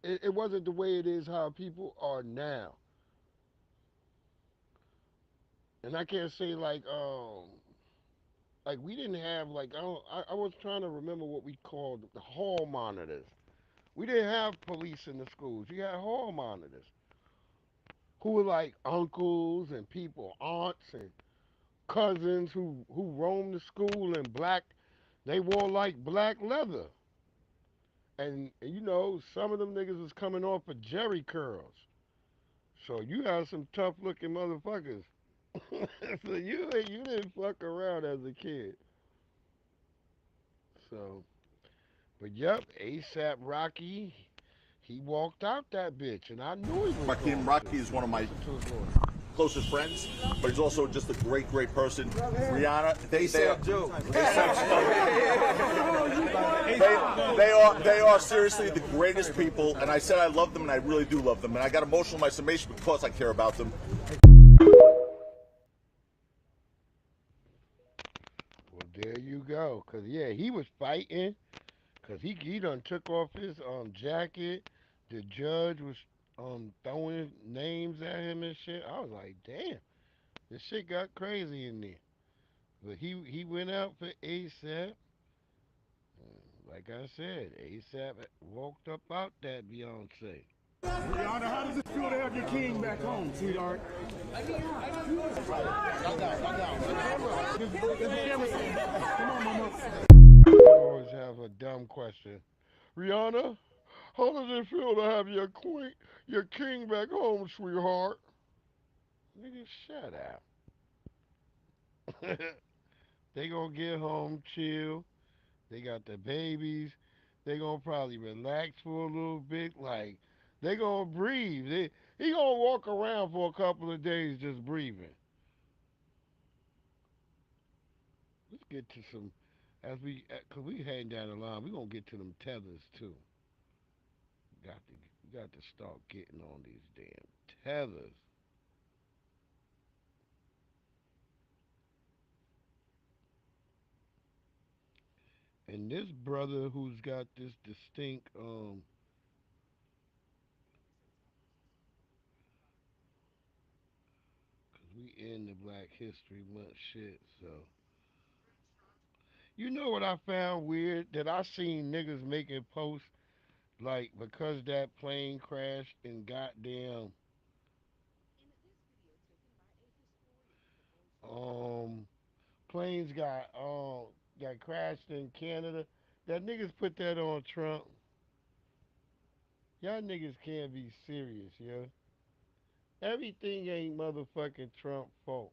It wasn't the way it is how people are now. And I can't say like we didn't have like I was trying to remember what we called the hall monitors. We didn't have police in the schools. You had hall monitors who were like uncles and people, aunts and cousins who roamed the school in black. They wore like black leather. And you know, some of them niggas was coming off of Jerry curls. So you had some tough looking motherfuckers. So you didn't fuck around as a kid. So, but yep, ASAP Rocky, he walked out that bitch, and I knew he was Rakim going Rocky to. is one of my Listen to his voice. closest friends, but he's also just a great, great person. Rihanna, they are seriously the greatest people, and I said I love them, and I really do love them, and I got emotional in my summation because I care about them. Well, there you go. Cause yeah, he was fighting. Cause he done took off his jacket. The judge was throwing names at him and shit. I was like, damn, this shit got crazy in there. But he went out for ASAP. Like I said, ASAP walked up out that Beyonce. Rihanna, how does it feel to have your king back home, sweetheart? I always have a dumb question. Rihanna, how does it feel to have your king back home, sweetheart? Nigga, shut up. They gonna get home, chill. They got the babies. They gonna probably relax for a little bit. Like, they gonna breathe. He gonna walk around for a couple of days just breathing. Let's get to some, cause we heading down the line. We gonna get to them tethers too. Got to start getting on these damn tethers. And this brother who's got this distinct cause we in the Black History Month shit, so you know what I found weird? That I seen niggas making posts like because that plane crashed in goddamn planes got crashed in Canada. That niggas put that on Trump. Y'all niggas can't be serious, yo. Everything ain't motherfucking Trump fault.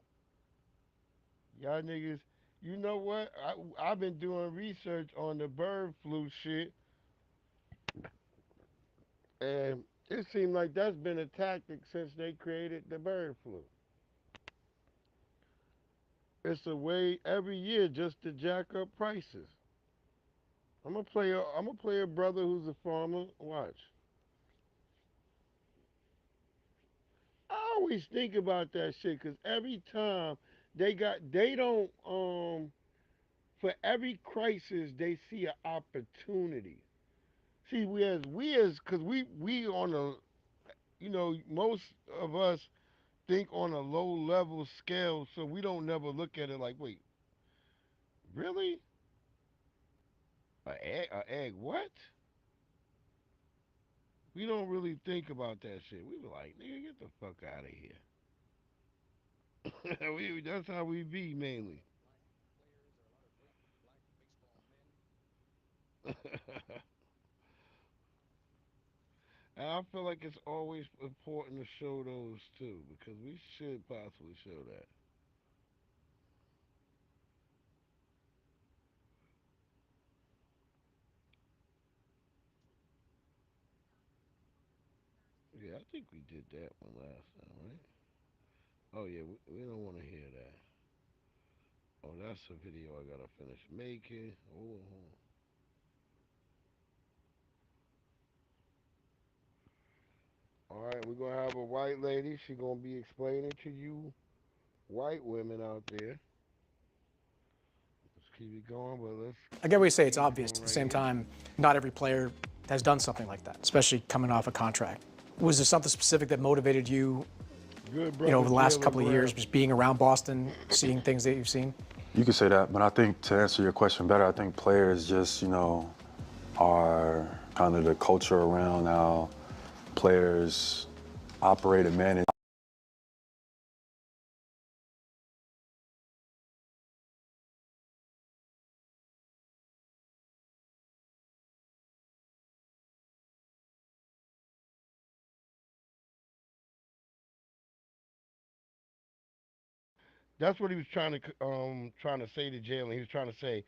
Y'all niggas, you know what? I've been doing research on the bird flu shit, and it seemed like that's been a tactic since they created the bird flu. It's a way every year just to jack up prices. I'm gonna play a brother who's a farmer. Watch. I always think about that shit because every time they don't for every crisis they see an opportunity. See, cause we on a, most of us think on a low level scale, so we don't never look at it like, wait, really? A egg what? We don't really think about that shit. We be like, nigga, get the fuck out of here. That's how we be mainly. And I feel like it's always important to show those too, because we should possibly show that. Yeah, I think we did that one last time, right? Oh yeah, we don't want to hear that. Oh, that's a video I gotta finish making. Oh, all right, we're gonna have a white lady. She gonna be explaining to you white women out there. Let's keep it going, but let's. I get what you say, it's obvious. At the same time, not every player has done something like that, especially coming off a contract. Was there something specific that motivated you, over the last couple of years, just being around Boston, seeing things that you've seen? You could say that, but I think to answer your question better, I think players just, are kind of the culture around how players operate and manage. That's what he was trying to say to Jalen. He was trying to say,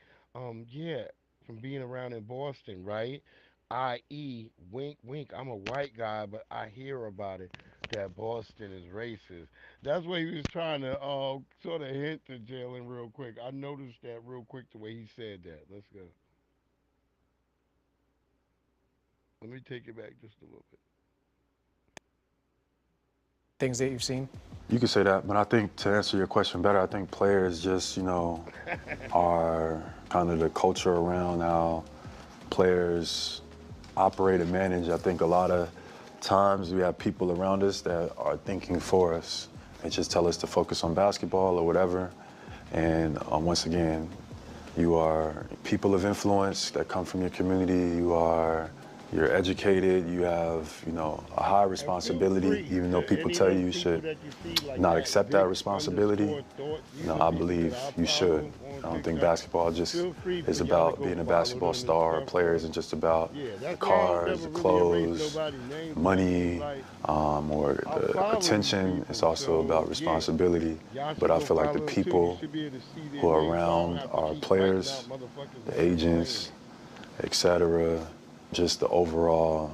yeah, from being around in Boston, right? I.e., wink, wink. I'm a white guy, but I hear about it that Boston is racist. That's what he was trying to sort of hint to Jalen real quick. I noticed that real quick the way he said that. Let's go. Let me take it back just a little bit. Things that you've seen? You could say that, but I think to answer your question better, I think players just, are kind of the culture around how players operate and manage. I think a lot of times we have people around us that are thinking for us and just tell us to focus on basketball or whatever. And once again, you are people of influence that come from your community. You're educated. You have, a high responsibility, even though people tell you should not accept that responsibility. I believe you should. I don't think basketball just is about being a basketball star or player. Isn't just about the cars, the clothes, money, or the attention. It's also about responsibility. But I feel like the people who are around our players, the agents, etc., just the overall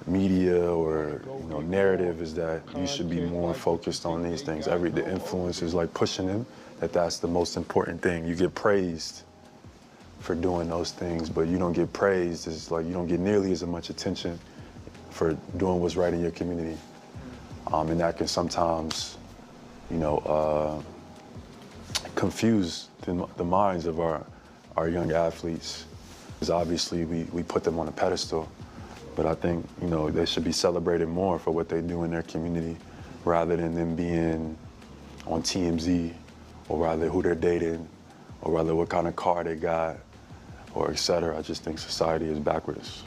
media or narrative is that you should be more focused on these things. The influence is like pushing them, that's the most important thing. You get praised for doing those things, but you don't get praised. It's like you don't get nearly as much attention for doing what's right in your community. And that can sometimes, confuse the minds of our young athletes. Because obviously we put them on a pedestal, but I think, they should be celebrated more for what they do in their community rather than them being on TMZ, or rather who they're dating, or rather what kind of car they got, or et cetera. I just think society is backwards.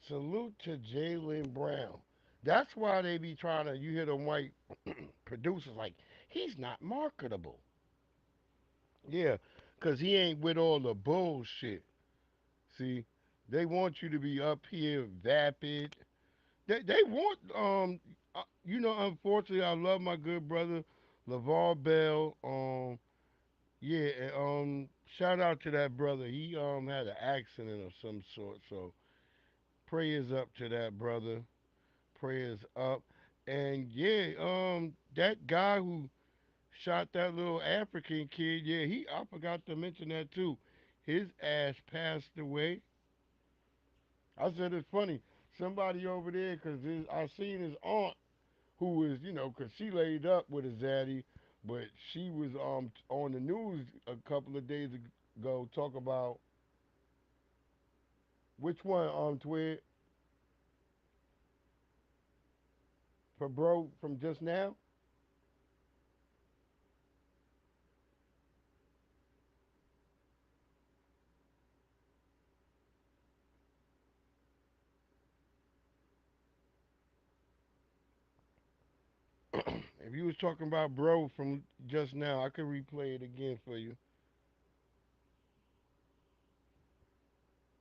Salute to Jaylen Brown. That's why they be trying to, you hear them white producers like, he's not marketable. Yeah, because he ain't with all the bullshit. See, they want you to be up here vapid. They want, unfortunately, I love my good brother, LeVar Bell. Shout out to that brother. He had an accident of some sort, so prayers up to that brother. Prayers up. And that guy who shot that little African kid, I forgot to mention that too. His ass passed away. I said it's funny. Somebody over there, because I seen his aunt, who was, because she laid up with his daddy, but she was on the news a couple of days ago talk about, which one, Twig? For bro from just now? If you was talking about bro from just now, I could replay it again for you.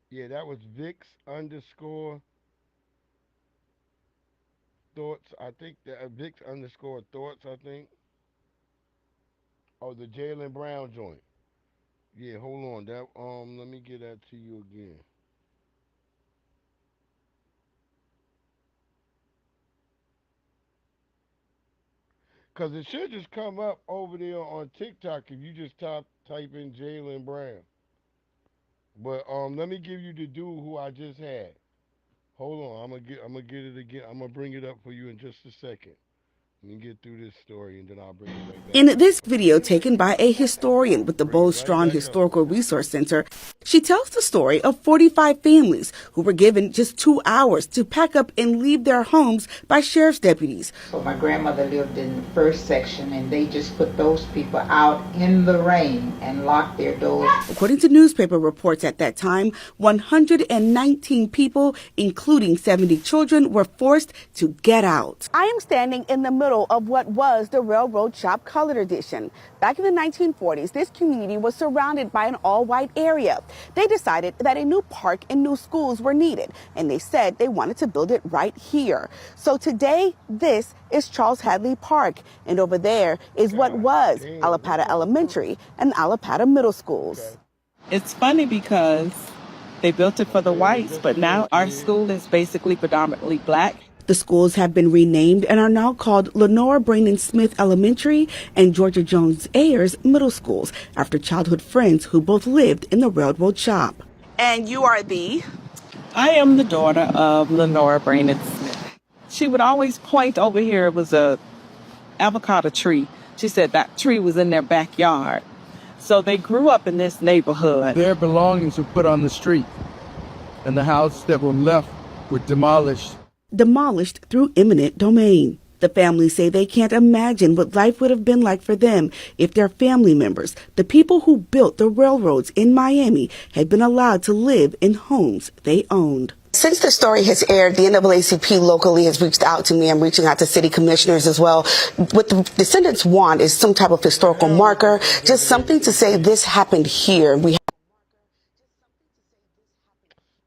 Yeah, that was Vix_thoughts. I think that Vix_thoughts, I think. Oh, the Jaylen Brown joint. Yeah, hold on. That let me get that to you again. Cause it should just come up over there on TikTok if you just type in Jaylen Brown. But let me give you the dude who I just had. Hold on, I'm gonna get it again. I'm gonna bring it up for you in just a second. Let me get through this story and then I'll bring it right back. In this video taken by a historian with the Bowles Strachan Historical Resource Center, she tells the story of 45 families who were given just 2 hours to pack up and leave their homes by sheriff's deputies. So my grandmother lived in the first section, and they just put those people out in the rain and locked their doors. According to newspaper reports at that time, 119 people, including 70 children, were forced to get out. I am standing in the middle of what was the Railroad Shop Colored Edition. Back in the 1940s, this community was surrounded by an all-white area. They decided that a new park and new schools were needed, and they said they wanted to build it right here. So today, this is Charles Hadley Park, and over there is what was Allapattah Elementary and Allapattah Middle Schools. It's funny because they built it for the whites, but now our school is basically predominantly black. The schools have been renamed and are now called Lenore Braden Smith Elementary and Georgia Jones Ayers Middle Schools, after childhood friends who both lived in the railroad shop. And you are the? I am the daughter of Lenore Braden Smith. She would always point over here. It was a avocado tree. She said that tree was in their backyard. So they grew up in this neighborhood. Their belongings were put on the street. and the house that were left were demolished. Demolished through eminent domain. The families say they can't imagine what life would have been like for them if their family members, the people who built the railroads in Miami, had been allowed to live in homes they owned. Since the story has aired, the NAACP locally has reached out to me. I'm reaching out to city commissioners as well. What the descendants want is some type of historical marker, just something to say this happened here.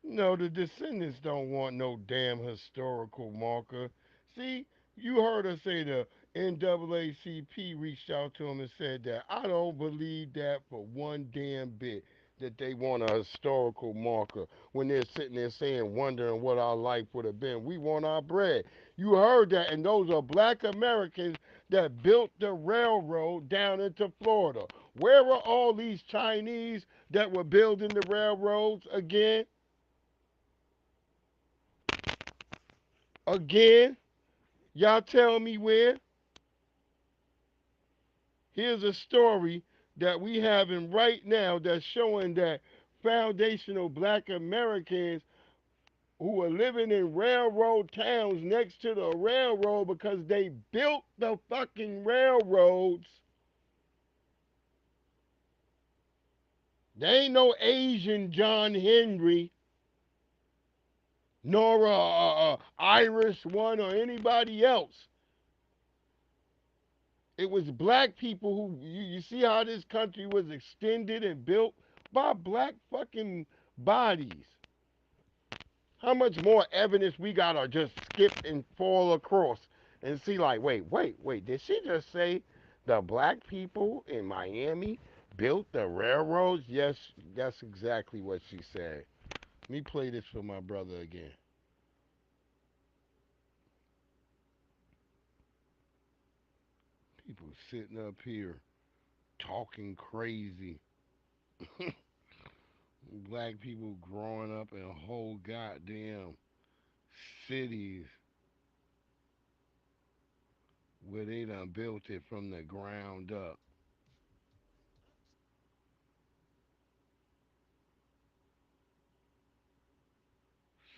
No, the descendants don't want no damn historical marker. See, you heard her say the NAACP reached out to him and said that. I don't believe that for one damn bit, that they want a historical marker when they're sitting there saying, wondering what our life would have been. We want our bread. You heard that, and those are black Americans that built the railroad down into Florida. Where are all these Chinese that were building the railroads again? Again? Y'all tell me where? Here's a story that we having right now that's showing that foundational black Americans who are living in railroad towns next to the railroad because they built the fucking railroads. They ain't no Asian John Henry, nor a Irish one or anybody else. It was black people who, you see how this country was extended and built by black fucking bodies. How much more evidence we gotta just skip and fall across and see like, wait, did she just say the black people in Miami built the railroads? Yes, that's exactly what she said. Let me play this for my brother again. People sitting up here talking crazy. Black people growing up in whole goddamn cities where they done built it from the ground up.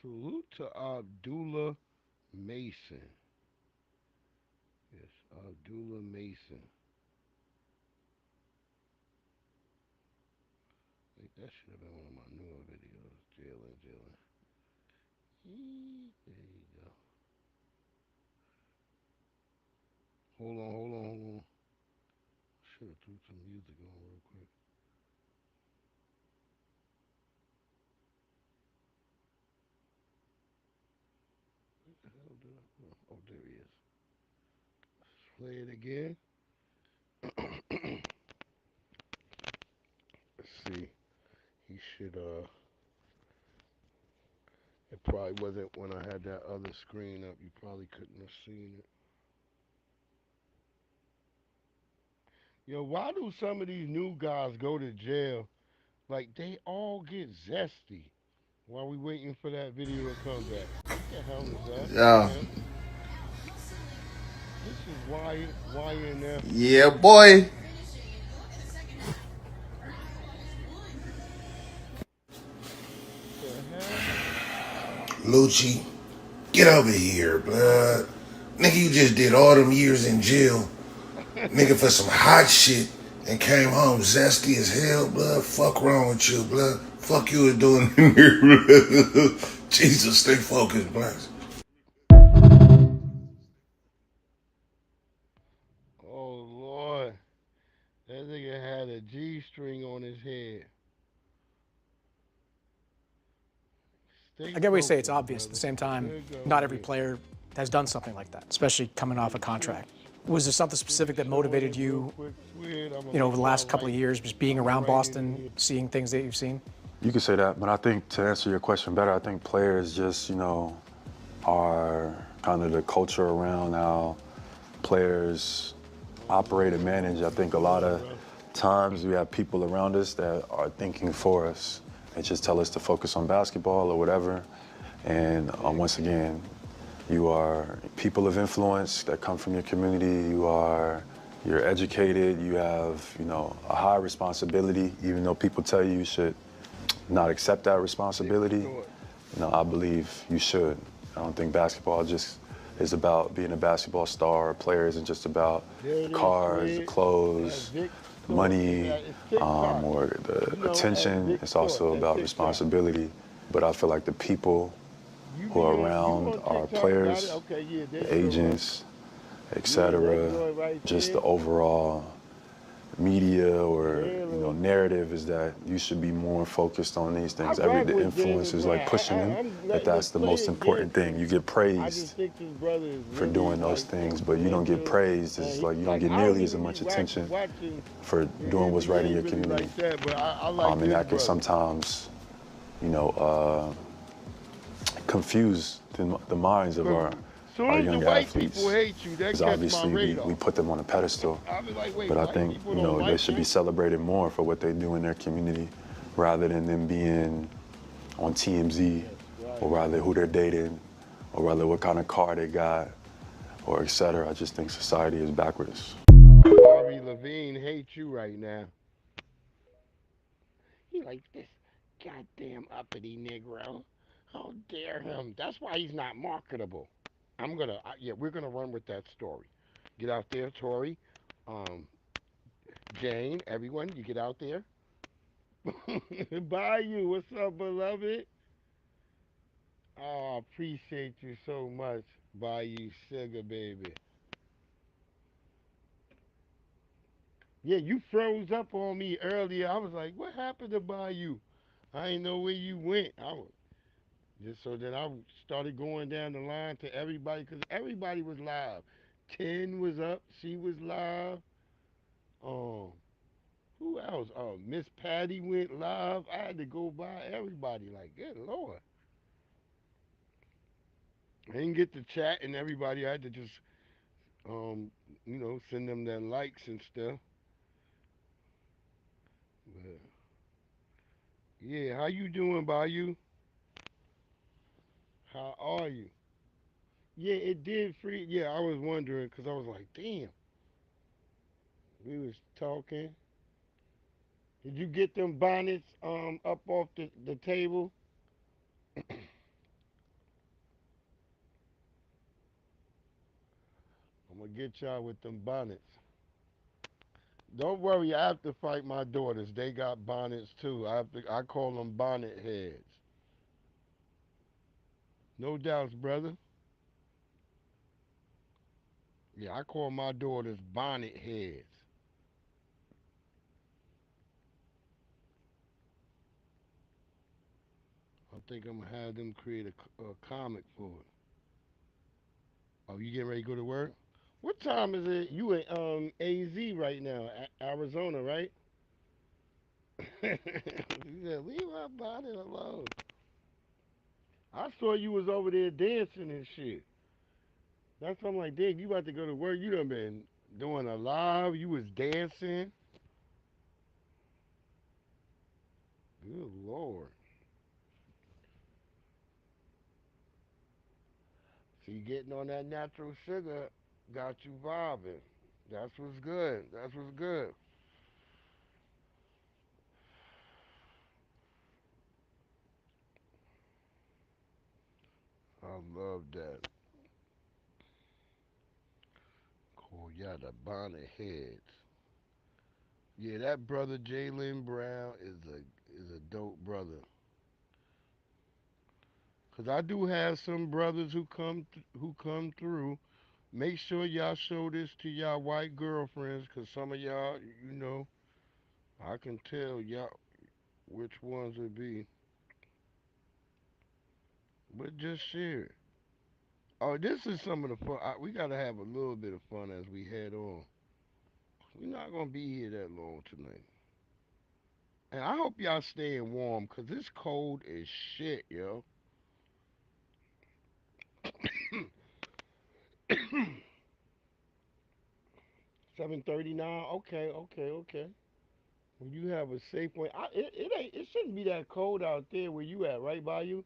Salute to Abdullah Mason. Yes, Abdullah Mason. I think that should have been one of my newer videos. Jalen. There you go. Hold on. Should have threw some music on real quick. What the hell did I put? Oh, there he is. Let's play it again. Let's see. He should, it probably wasn't when I had that other screen up. You probably couldn't have seen it. Yo, why do some of these new guys go to jail? Like, they all get zesty while we waiting for that video to come back. What the hell is that? Yeah. This is YNF. Yeah, boy. Lucci, get over here, blood. Nigga, you just did all them years in jail, nigga, for some hot shit and came home zesty as hell, blood. Fuck wrong with you, blood. Fuck you was doing in here, blood. Jesus, stay focused, blood. Oh, Lord. That nigga had a G-string on his head. I get what you say, it's obvious. At the same time, not every player has done something like that, especially coming off a contract. Was there something specific that motivated you, over the last couple of years, just being around Boston, seeing things that you've seen? You could say that, but I think to answer your question better, I think players just, are kind of the culture around how players operate and manage. I think a lot of times we have people around us that are thinking for us. They just tell us to focus on basketball or whatever. And once again, you are people of influence that come from your community. You're educated. You have, a high responsibility, even though people tell you should not accept that responsibility. I believe you should. I don't think basketball just is about being a basketball star or player. Isn't just about cars, clothes, money, or the attention. It's also about responsibility. But I feel like the people who are around our players, the agents, etc., just the overall media or narrative is that you should be more focused on these things. The influencers like pushing them, that's the most important thing. You get praised for doing those things, but you don't get praised. It's like you don't get nearly as much attention for doing what's right in your community. And that can sometimes, confuse the minds of our young athletes. Because obviously we put them on a pedestal. But I think, they should be celebrated more for what they do in their community rather than them being on TMZ or rather who they're dating or rather what kind of car they got or et cetera. I just think society is backwards. Harvey Levine hates you right now. He like this goddamn uppity Negro. How dare him? That's why he's not marketable. We're gonna run with that story. Get out there, Tori, Jane, everyone. You get out there. Bayou, what's up, beloved? Oh, appreciate you so much, Bayou Sugar Baby. Yeah, you froze up on me earlier. I was like, what happened to Bayou? I didn't know where you went. Just so then I started going down the line to everybody because everybody was live. 10 was up. She was live. Who else? Miss Patty went live. I had to go by everybody. Like, good Lord. I didn't get to chat and everybody. I had to just, send them their likes and stuff. But, yeah, how you doing, Bayou? How are you? Yeah, it did free. Yeah, I was wondering because I was like, damn. We was talking. Did you get them bonnets up off the table? I'm gonna get y'all with them bonnets. Don't worry, I have to fight my daughters. They got bonnets too. I call them bonnet heads. No doubts, brother. Yeah, I call my daughters bonnet heads. I think I'm gonna have them create a comic for it. Oh, you getting ready to go to work? What time is it? You in AZ right now, Arizona, right? You said, leave my bonnet alone. I saw you was over there dancing and shit. That's why I'm like, Dave, you about to go to work. You done been doing a live. You was dancing. Good Lord. See, getting on that natural sugar got you vibing. That's what's good. That's what's good. I love that. Cool, yeah, the bonnet heads. Yeah, that brother Jalen Brown is a dope brother. Cause I do have some brothers who come through. Make sure y'all show this to y'all white girlfriends, cause some of y'all, I can tell y'all which ones it be. But just share it. Oh, this is some of the fun. We gotta have a little bit of fun as we head on. We're not gonna be here that long tonight. And I hope y'all staying warm, cause it's cold as shit, yo. 7:39. Okay, okay, okay. When you have a safe way, it shouldn't be that cold out there where you at, right, Bayou?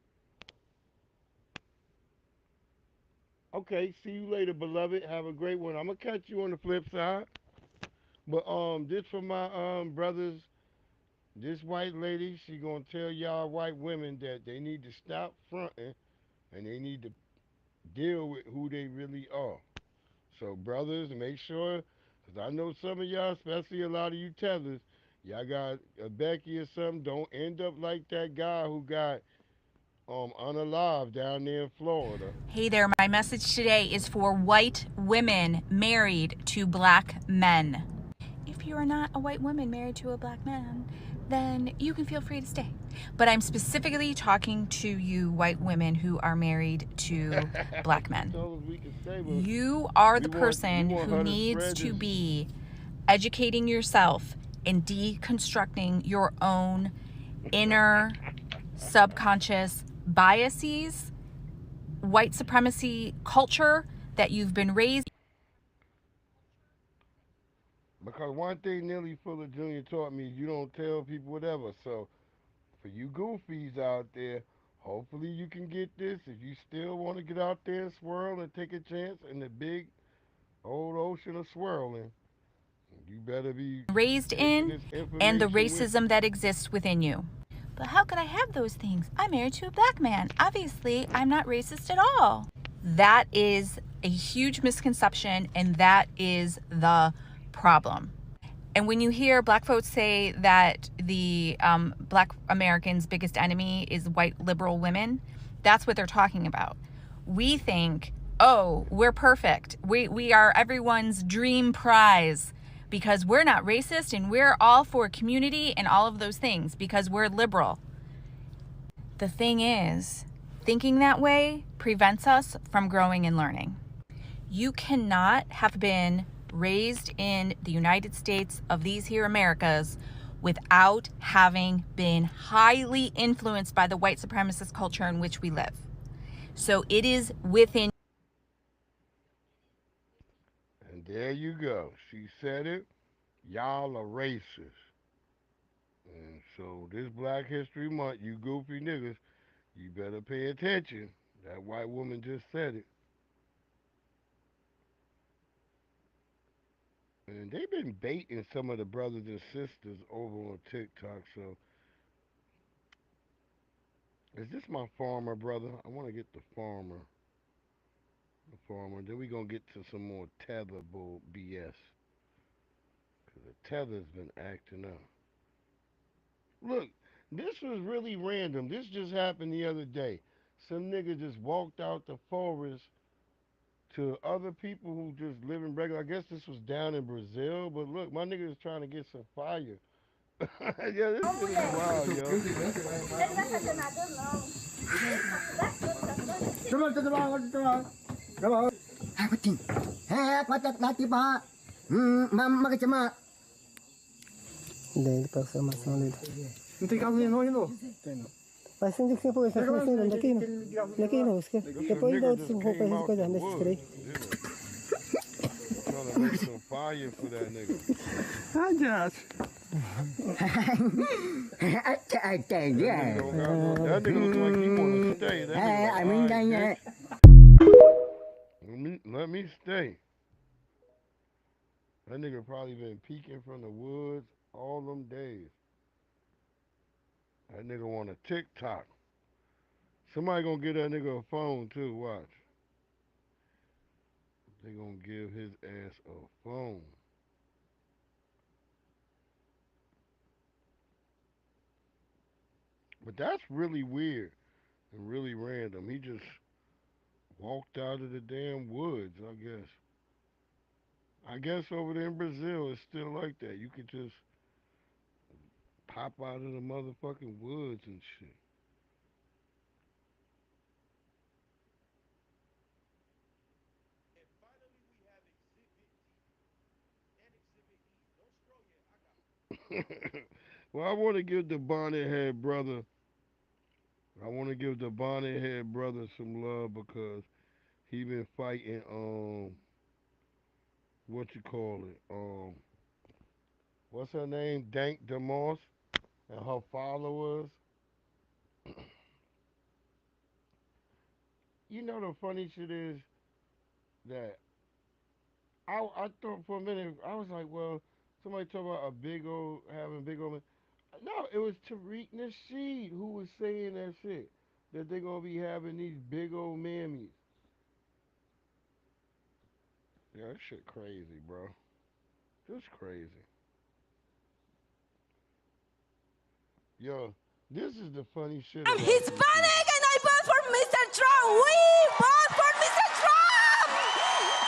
Okay, see you later, beloved. Have a great one. I'm gonna catch you on the flip side. But this for my brothers This white lady, she gonna tell y'all white women that they need to stop fronting and they need to deal with who they really are. So brothers, make sure, cause I know some of y'all, especially a lot of you tethers, y'all got a Becky or something. Don't end up like that guy who got unalive down there in Florida. Hey there, my message today is for white women married to black men. If you are not a white woman married to a black man, then you can feel free to stay. But I'm specifically talking to you white women who are married to black men. You are the person who needs to be educating yourself and deconstructing your own inner subconscious biases, white supremacy culture that you've been raised. Because one thing Nelly Fuller Jr. taught me, you don't tell people whatever. So for you goofies out there, hopefully you can get this. If you still want to get out there and swirl and take a chance in the big old ocean of swirling, you better be raised in and the racism that exists within you. But how could I have those things? I'm married to a black man. Obviously, I'm not racist at all. That is a huge misconception, and that is the problem. And when you hear black folks say that the black Americans' biggest enemy is white liberal women, that's what they're talking about. We think, oh, we're perfect. We are everyone's dream prize because we're not racist and we're all for community and all of those things because we're liberal. The thing is, thinking that way prevents us from growing and learning. You cannot have been raised in the United States of these here Americas without having been highly influenced by the white supremacist culture in which we live. So it is within. And there you go. She said it. Y'all are racist. And so this Black History Month, you goofy niggas, you better pay attention. That white woman just said it. And they've been baiting some of the brothers and sisters over on TikTok, so is this my farmer brother? I want to get the farmer. Then we going to get to some more tether bull BS. Because the tether's been acting up. Look, this was really random. This just happened the other day. Some nigga just walked out the forest to other people who just live in regular. I guess this was down in Brazil, but look, my nigga is trying to get some fire. Yeah, this shit is wild, yo. Daí para a maçã ali. Não tem carro não, não? Tem não. Mas sem que foi essa coisa não daqui não. Daqui não, esque. Depois dá outro vou fazer as coisas nesse trem. Trying to make some fire for that nigga. Ah, Josh. That nigga looks like he wanna stay. That nigga let me stay. That nigga probably been peeking from the woods all them days. That nigga want a TikTok. Somebody gonna get that nigga a phone too, watch. They gonna give his ass a phone. But that's really weird and really random. He just walked out of the damn woods, I guess. I guess over there in Brazil it's still like that. You could just pop out of the motherfucking woods and shit. Well, I want to give the bonnet head brother. I want to give the bonnet head brother some love because he been fighting what you call it what's her name, Dank DeMoss, and her followers. You know the funny shit is that I thought for a minute I was like, well, somebody talk about a big old having big old. No, it was Tariq Nasheed who was saying that shit. That they're gonna be having these big old mammies. Yeah, that shit crazy, bro. Just crazy. Yo, this is the funny shit I'm about these people. Hispanic and I vote for Mr. Trump. We vote for Mr. Trump.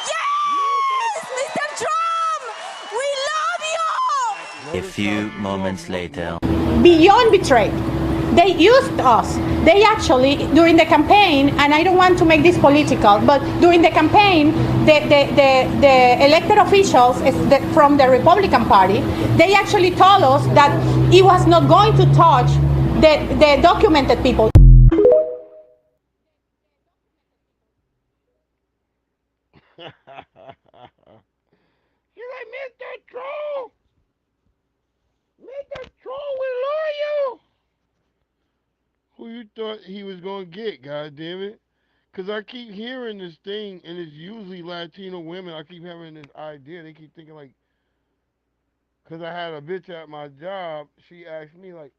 Yes, Mr. Trump. We love you. A few moments later. Beyond betrayed. They used us. They actually, during the campaign, and I don't want to make this political, but during the campaign, the elected officials from the Republican Party, they actually told us that it was not going to touch the documented people. You're like, Mr. Troll! Mr. Troll, we love you! Who you thought he was gonna get, goddammit? Cause I keep hearing this thing, and it's usually Latino women. I keep having this idea. They keep thinking like, cause I had a bitch at my job. She asked me like,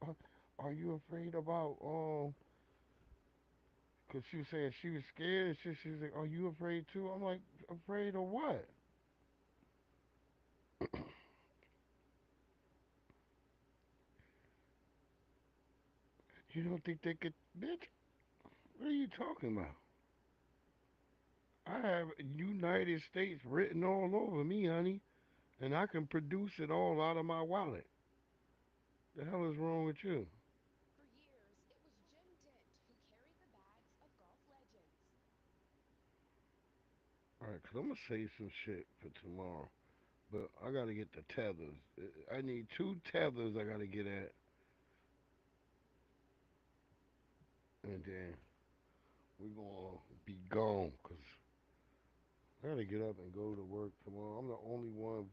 "Are you afraid about Cause she was saying she was scared and shit. She was like, "Are you afraid too?" I'm like, "Afraid of what?" You don't think they could, bitch? What are you talking about? I have United States written all over me, honey, and I can produce it all out of my wallet. The hell is wrong with you? Alright, cause I'm gonna save some shit for tomorrow. But I gotta get the tethers. I need 2 tethers I gotta get at. And then we gonna be gone. Cause I gotta get up and go to work tomorrow. I'm the only one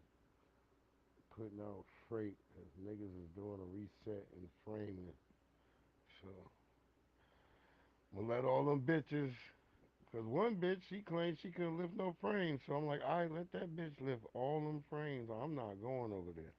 putting out freight. Cause niggas is doing a reset and framing. So, I'm gonna let all them bitches. Cause one bitch, she claimed she couldn't lift no frames. So I'm like, alright, let that bitch lift all them frames. I'm not going over there.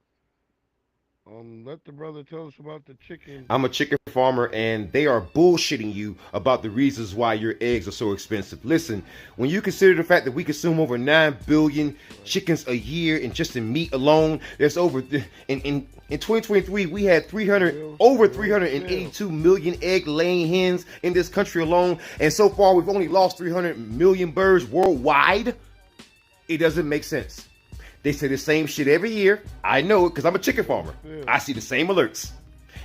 Let the brother tell us about the chicken. I'm a chicken farmer and they are bullshitting you about the reasons why your eggs are so expensive. Listen, when you consider the fact that we consume over 9 billion chickens a year and just in meat alone, there's over in 2023 we had over 382 million egg laying hens in this country alone, and so far we've only lost 300 million birds worldwide. It doesn't make sense. They say the same shit every year. I know it because I'm a chicken farmer. I see the same alerts.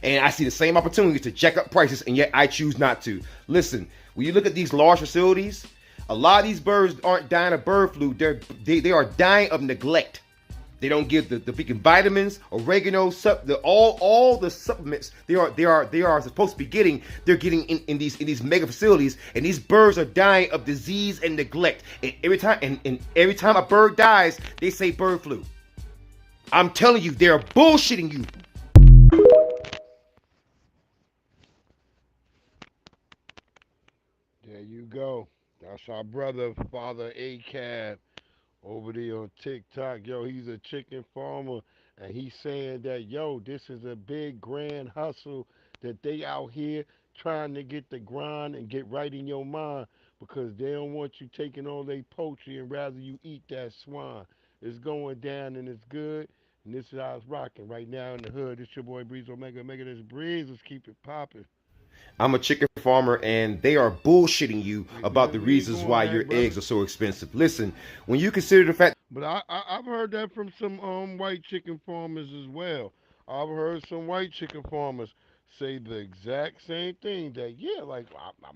And I see the same opportunities to jack up prices, and yet I choose not to. Listen, when you look at these large facilities, a lot of these birds aren't dying of bird flu. They are dying of neglect. They don't give the freaking vitamins, oregano, all the supplements they are supposed to be getting. They're getting in these mega facilities, and these birds are dying of disease and neglect. And every time a bird dies, they say bird flu. I'm telling you, they're bullshitting you. There you go. That's our brother, Father ACAB, over there on TikTok. Yo, he's a chicken farmer, and he's saying that, yo, this is a big grand hustle that they out here trying to get the grind and get right in your mind because they don't want you taking all their poultry and rather you eat that swine. It's going down and it's good, and this is how it's rocking right now in the hood. It's your boy Breeze Omega. Omega this Breeze. Let's keep it popping. I'm a chicken farmer and they are bullshitting you about the reasons why your eggs are so expensive. Listen, when you consider the fact. But I've heard that from some white chicken farmers as well. I've heard some white chicken farmers say the exact same thing. That yeah, like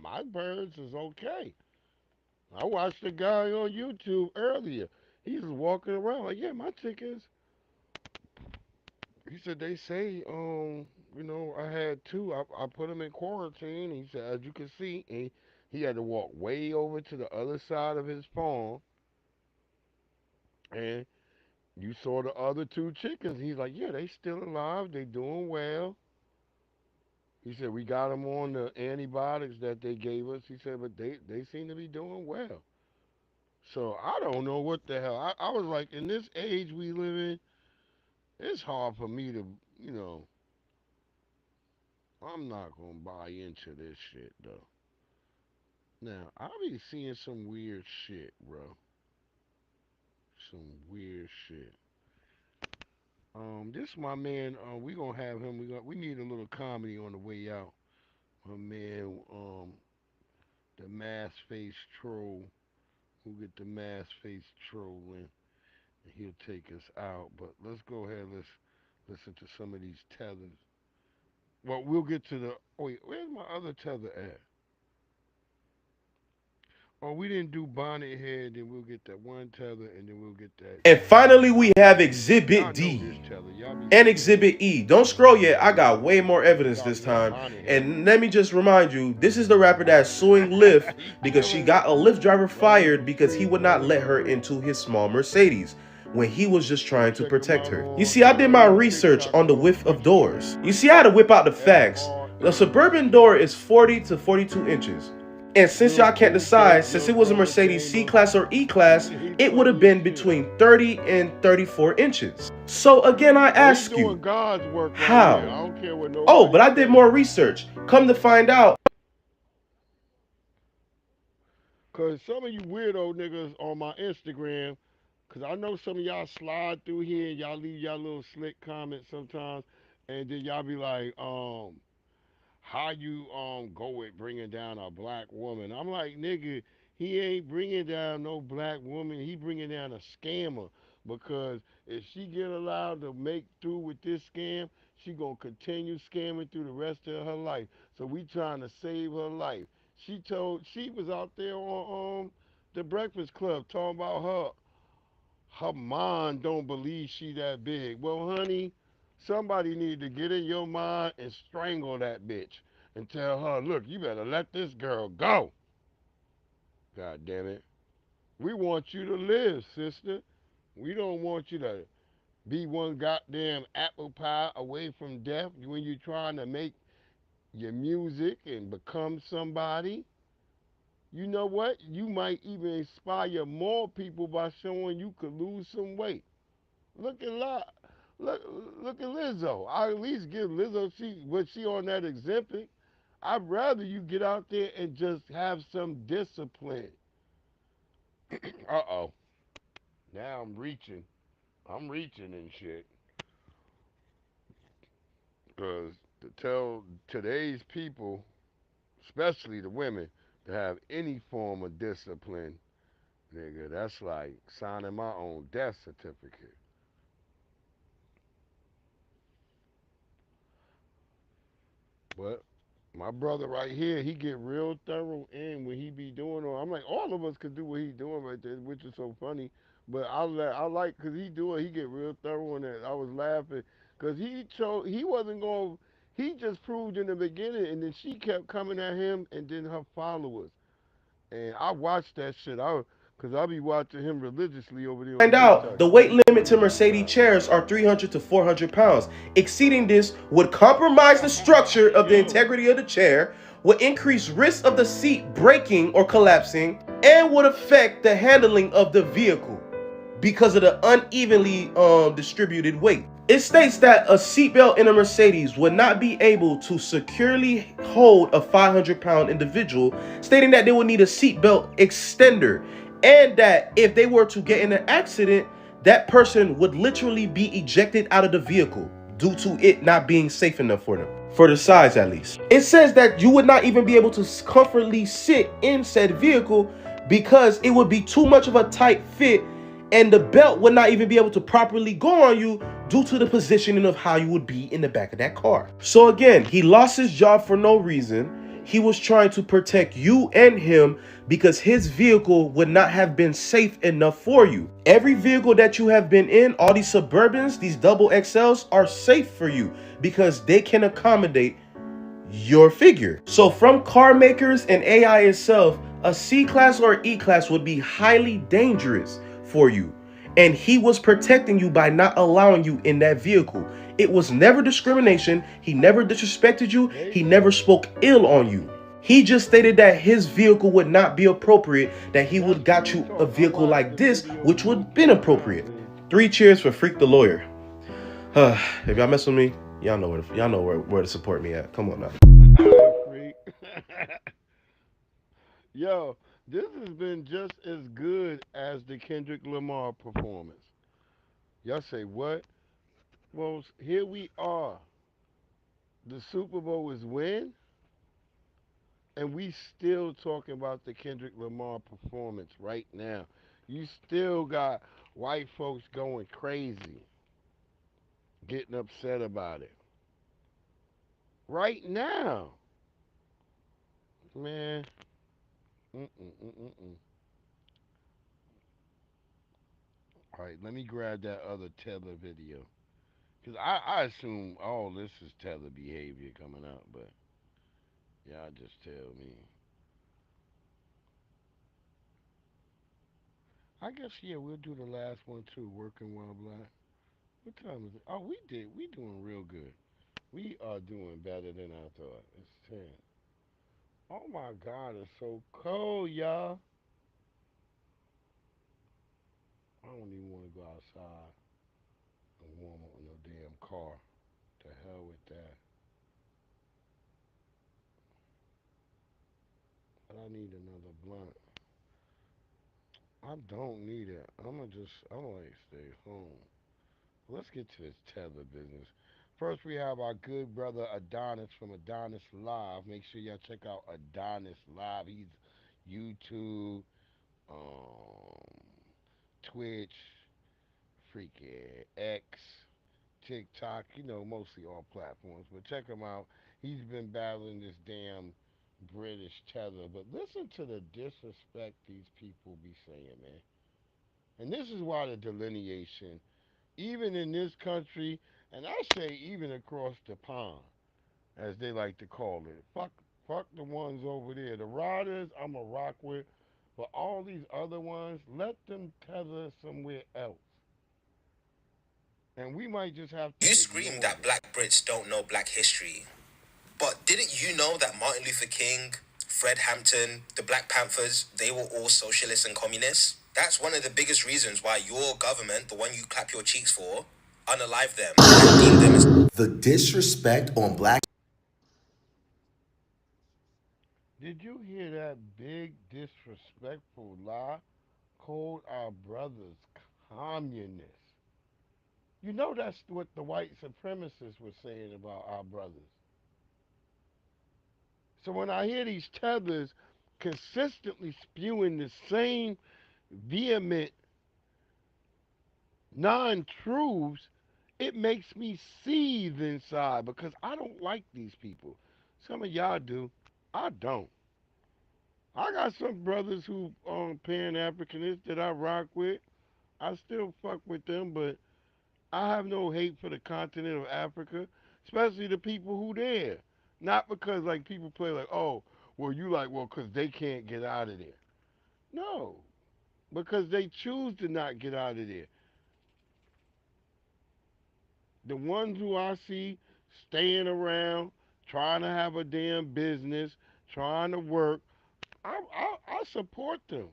my birds is okay. I watched a guy on YouTube earlier. He was walking around like, yeah, my chickens. He said they say, I had 2. I put them in quarantine. He said, as you can see, he had to walk way over to the other side of his farm, and you saw the other 2 chickens. He's like, yeah, they still alive. They doing well. He said, we got them on the antibiotics that they gave us. He said, but they seem to be doing well. So I don't know what the hell. I was like, in this age we live in, it's hard for me to, I'm not gonna buy into this shit though. Now, I be seeing some weird shit, bro. Some weird shit. This my man. We gonna have him. We need a little comedy on the way out. My man, the mask face troll. We'll get the mask face trolling, and he'll take us out. But let's go ahead. Let's listen to some of these tethers. Well, we'll get to the. Oh, wait, where's my other tether at? Oh, we didn't do bonnet head, then we'll get that one tether, and then we'll get that. And finally, we have Exhibit D and Exhibit E. Don't scroll yet. I got way more evidence this time. And let me just remind you, this is the rapper that's suing Lyft because she got a Lyft driver fired because he would not let her into his small Mercedes when he was just trying to protect her. You see, I did my research on the width of doors. You see, I had to whip out the facts. The Suburban door is 40 to 42 inches. And since y'all can't decide, since it was a Mercedes C-Class or E-Class, it would have been between 30 and 34 inches. So again, I ask you, how? Oh, but I did more research. Come to find out. Because some of you weirdo niggas on my Instagram, because I know some of y'all slide through here and y'all leave y'all little slick comments sometimes, and then y'all be like, how you go with bringing down a black woman? I'm like, nigga, he ain't bringing down no black woman. He bringing down a scammer, because if she get allowed to make through with this scam, she gonna continue scamming through the rest of her life. So we trying to save her life. She was out there on the Breakfast Club talking about her mind don't believe she that big. Well, honey, somebody need to get in your mind and strangle that bitch and tell her, look, you better let this girl go. God damn it. We want you to live, sister. We don't want you to be one goddamn apple pie away from death when you're trying to make your music and become somebody. You know what? You might even inspire more people by showing you could lose some weight. Look at Lizzo. I at least give Lizzo, she on that Ozempic. I'd rather you get out there and just have some discipline. Uh-oh. Now I'm reaching and shit. Because to tell today's people, especially the women, to have any form of discipline, nigga, that's like signing my own death certificate. But my brother right here, he get real thorough in when he be doing it. I'm like, all of us could do what he doing right there, which is so funny. But I like, because he get real thorough in that. I was laughing, because he wasn't going, he just proved in the beginning, and then she kept coming at him, and then her followers. And I watched that shit, because I be watching him religiously over there. Find out, the weight limit to Mercedes chairs are 300 to 400 pounds. Exceeding this would compromise the structure of the integrity of the chair, would increase risk of the seat breaking or collapsing, and would affect the handling of the vehicle because of the unevenly distributed weight. It states that a seatbelt in a Mercedes would not be able to securely hold a 500-pound individual, stating that they would need a seatbelt extender, and that if they were to get in an accident, that person would literally be ejected out of the vehicle due to it not being safe enough for them, for the size at least. It says that you would not even be able to comfortably sit in said vehicle because it would be too much of a tight fit, and the belt would not even be able to properly go on you due to the positioning of how you would be in the back of that car. So again, he lost his job for no reason. He was trying to protect you and him because his vehicle would not have been safe enough for you. Every vehicle that you have been in, all these Suburbans, these double XLs, are safe for you because they can accommodate your figure. So from car makers and AI itself, a C-Class or E-Class would be highly dangerous for you. And he was protecting you by not allowing you in that vehicle. It was never discrimination. He never disrespected you. He never spoke ill on you. He just stated that his vehicle would not be appropriate, that he would got you a vehicle like this, which would have been appropriate. 3 cheers for Freak the Lawyer. If y'all mess with me, y'all know where to support me at. Come on now. Freak. Yo, this has been just as good as the Kendrick Lamar performance. Y'all say what? Well, here we are. The Super Bowl is when? And we still talking about the Kendrick Lamar performance right now. You still got white folks going crazy, getting upset about it. Right now. Man. All right, let me grab that other tether video. Because I assume all this is tether behavior coming out, but y'all just tell me. I guess, yeah, we'll do the last one too, working while black. What time is it? Oh, we doing real good. We are doing better than I thought. It's 10. Oh my God, it's so cold, y'all. I don't even want to go outside and warm up in no damn car. To hell with that. But I need another blunt. I don't need it. I'm gonna like stay home. Let's get to this tether business. First, we have our good brother Adonis from Adonis Live. Make sure y'all check out Adonis Live. He's YouTube, Twitch, freaking X, TikTok, mostly all platforms. But check him out. He's been battling this damn British tether. But listen to the disrespect these people be saying, man. And this is why the delineation, even in this country, and I say even across the pond, as they like to call it. Fuck the ones over there. The riders, I'm a rock with, but all these other ones, let them tether somewhere else. And we might just have to. You scream that black Brits don't know black history, but didn't you know that Martin Luther King, Fred Hampton, the Black Panthers, they were all socialists and communists? That's one of the biggest reasons why your government, the one you clap your cheeks for, unalive them and deem them as... The disrespect on black... Did you hear that big disrespectful lie? Called our brothers communists. You know that's what the white supremacists were saying about our brothers. So when I hear these tethers consistently spewing the same vehement non-truths, it makes me seethe inside because I don't like these people. Some of y'all do. I don't. I got some brothers who Pan-Africanists that I rock with. I still fuck with them, but I have no hate for the continent of Africa, especially the people who there. Not because like people play like, oh, well you like, well, because they can't get out of there. No, because they choose to not get out of there. The ones who I see staying around, trying to have a damn business, trying to work, I support them.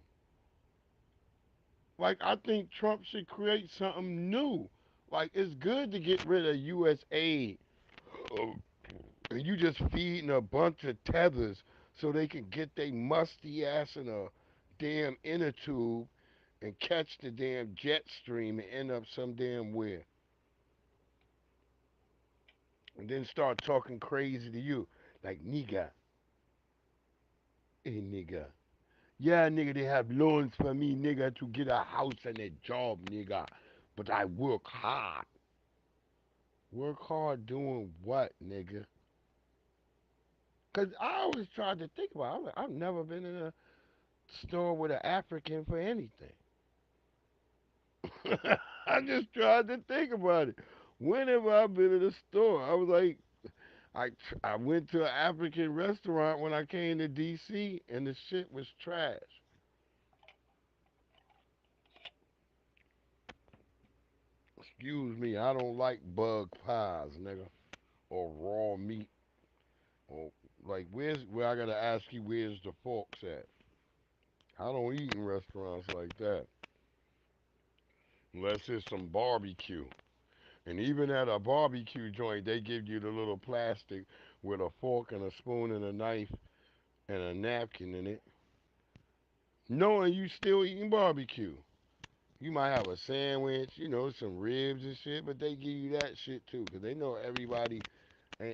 Like, I think Trump should create something new. Like, it's good to get rid of U.S. aid. And you just feeding a bunch of tethers so they can get their musty ass in a damn inner tube and catch the damn jet stream and end up some damn where. And then start talking crazy to you. Like, nigga. Hey, nigga. Yeah, nigga, they have loans for me, nigga, to get a house and a job, nigga. But I work hard. Work hard doing what, nigga? Because I always tried to think about it. I've never been in a store with an African for anything. I just tried to think about it. Whenever I've been in a store, I was like, I went to an African restaurant when I came to D.C. and the shit was trash. Excuse me, I don't like bug pies, nigga, or raw meat. Or like, where I gotta ask you where's the forks at? I don't eat in restaurants like that. Unless it's some barbecue. And even at a barbecue joint, they give you the little plastic with a fork and a spoon and a knife and a napkin in it, knowing you still eating barbecue. You might have a sandwich, you know, some ribs and shit, but they give you that shit too, 'cause they know everybody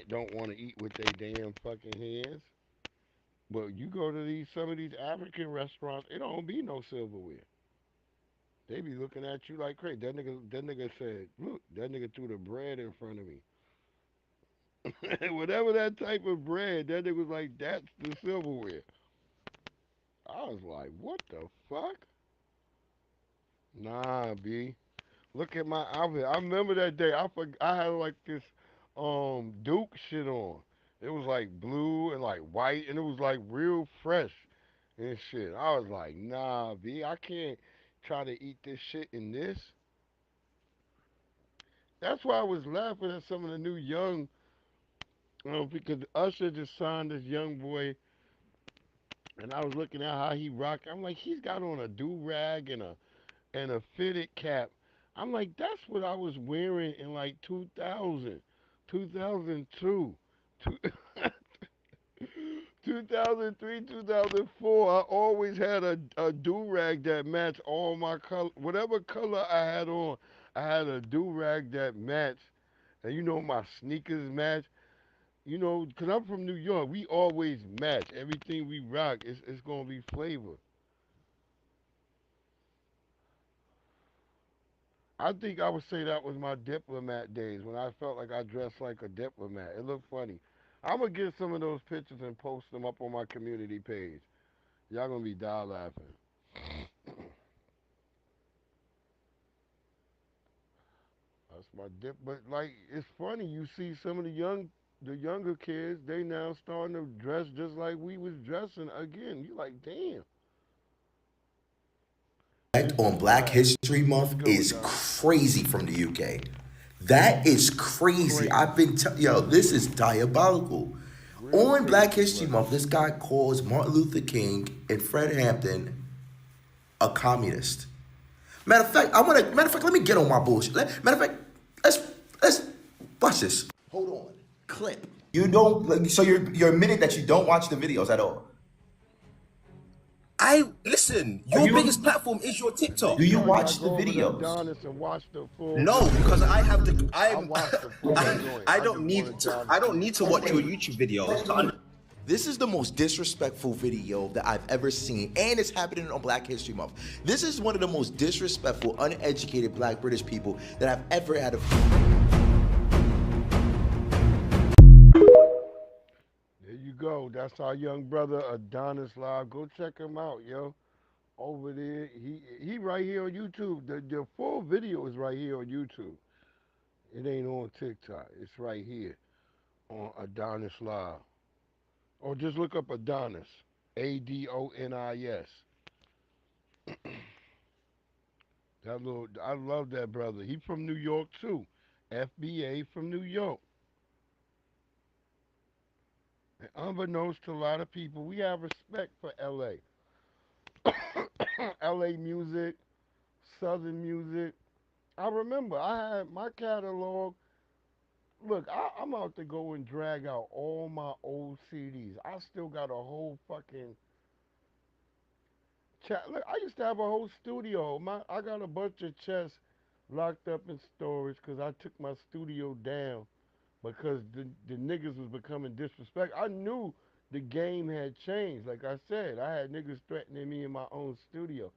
don't want to eat with their damn fucking hands. But you go to some of these African restaurants, it don't be no silverware. They be looking at you like crazy. That nigga said, look, that nigga threw the bread in front of me. Whatever that type of bread, that nigga was like, that's the silverware. I was like, what the fuck? Nah, B. Look at my outfit. I remember that day. I had like this Duke shit on. It was like blue and like white, and it was like real fresh and shit. I was like, nah, B, I can't try to eat this shit in this. That's why I was laughing at some of the new young, because Usher just signed this young boy, and I was looking at how he rocked. I'm like, he's got on a do rag and a fitted cap. I'm like, that's what I was wearing in like 2000, 2002, 2003, 2004. I always had a do-rag that matched all my color. Whatever color I had on, I had a do-rag that matched. And you know my sneakers match. You know, because I'm from New York, we always match. Everything we rock, it's going to be flavor. I think I would say that was my diplomat days when I felt like I dressed like a diplomat. It looked funny. I'm going to get some of those pictures and post them up on my community page. Y'all going to be die laughing. That's my dip. But, like, it's funny. You see some of the younger kids, they now starting to dress just like we was dressing again. You like, damn. On Black History Month is crazy from the UK. That is crazy. I've been yo, this is diabolical. On Black History Month, this guy calls Martin Luther King and Fred Hampton a communist. Matter of fact, let me get on my bullshit. Matter of fact, let's watch this. Hold on. Clip. You don't, so you're admitting that you don't watch the videos at all? Listen, your biggest platform is your TikTok. Do you watch the videos? No, because I have the I don't need to watch your YouTube videos. This is the most disrespectful video that I've ever seen, and it's happening on Black History Month. This is one of the most disrespectful, uneducated Black British people that I've ever had There you go. That's our young brother Adonis Live. Go check him out, yo. Over there, he right here on YouTube. The full video is right here on YouTube. It ain't on TikTok. It's right here on Adonis Live. Or just look up Adonis, Adonis. I love that brother. He from New York too. FBA from New York. And unbeknownst to a lot of people, we have respect for LA. LA music, Southern music. I remember I had my catalog. Look, I'm out to go and drag out all my old CDs. I still got a whole fucking look, I used to have a whole studio. I got a bunch of chests locked up in storage because I took my studio down because the niggas was becoming disrespectful. I knew the game had changed. Like I said, I had niggas threatening me in my own studio.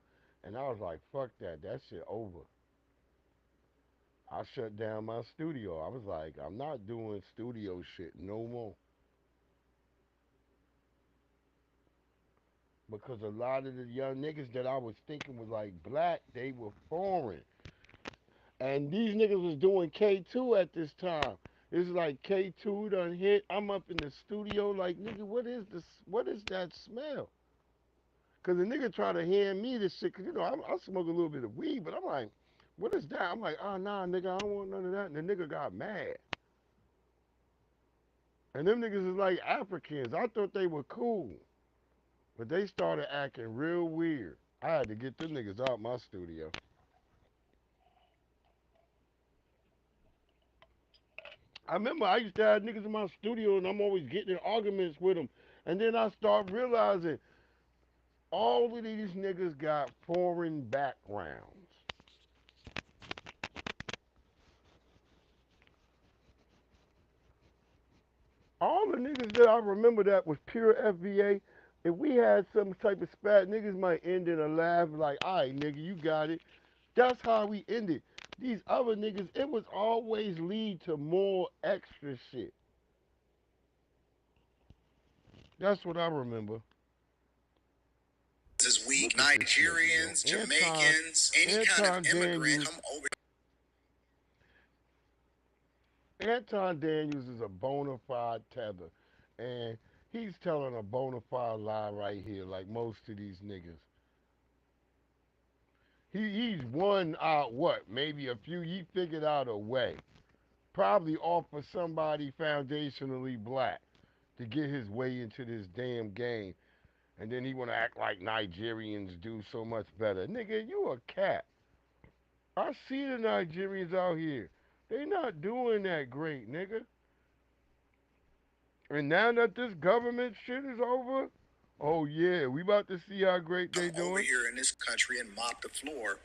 And I was like, fuck that. That shit over. I shut down my studio. I was like, I'm not doing studio shit no more. Because a lot of the young niggas that I was thinking was like black, they were foreign. And these niggas was doing K2 at this time. It's like K2 done hit. I'm up in the studio like, nigga, what is this? What is that smell? Because the nigga try to hand me this shit. Because, you know, I smoke a little bit of weed, but I'm like, what is that? I'm like, oh, nah, nigga, I don't want none of that. And the nigga got mad. And them niggas is like Africans. I thought they were cool. But they started acting real weird. I had to get them niggas out my studio. I remember I used to have niggas in my studio and I'm always getting in arguments with them. And then I start realizing all of these niggas got foreign backgrounds. All the niggas that I remember that was pure FBA, if we had some type of spat, niggas might end in a laugh like, all right, nigga, you got it. That's how we ended. These other niggas, it was always lead to more extra shit. That's what I remember. This week, Nigerians, Jamaicans, any kind of immigrant come over. Anton Daniels is a bona fide tether, and he's telling a bona fide lie right here, like most of these niggas. He's won out what? Maybe a few. He figured out a way, probably off of somebody foundationally black, to get his way into this damn game, and then he want to act like Nigerians do so much better. Nigga, you a cat. I see the Nigerians out here. They not doing that great, nigga. And now that this government shit is over, oh yeah, we about to see how great they doing. Over here in this country and mop the floor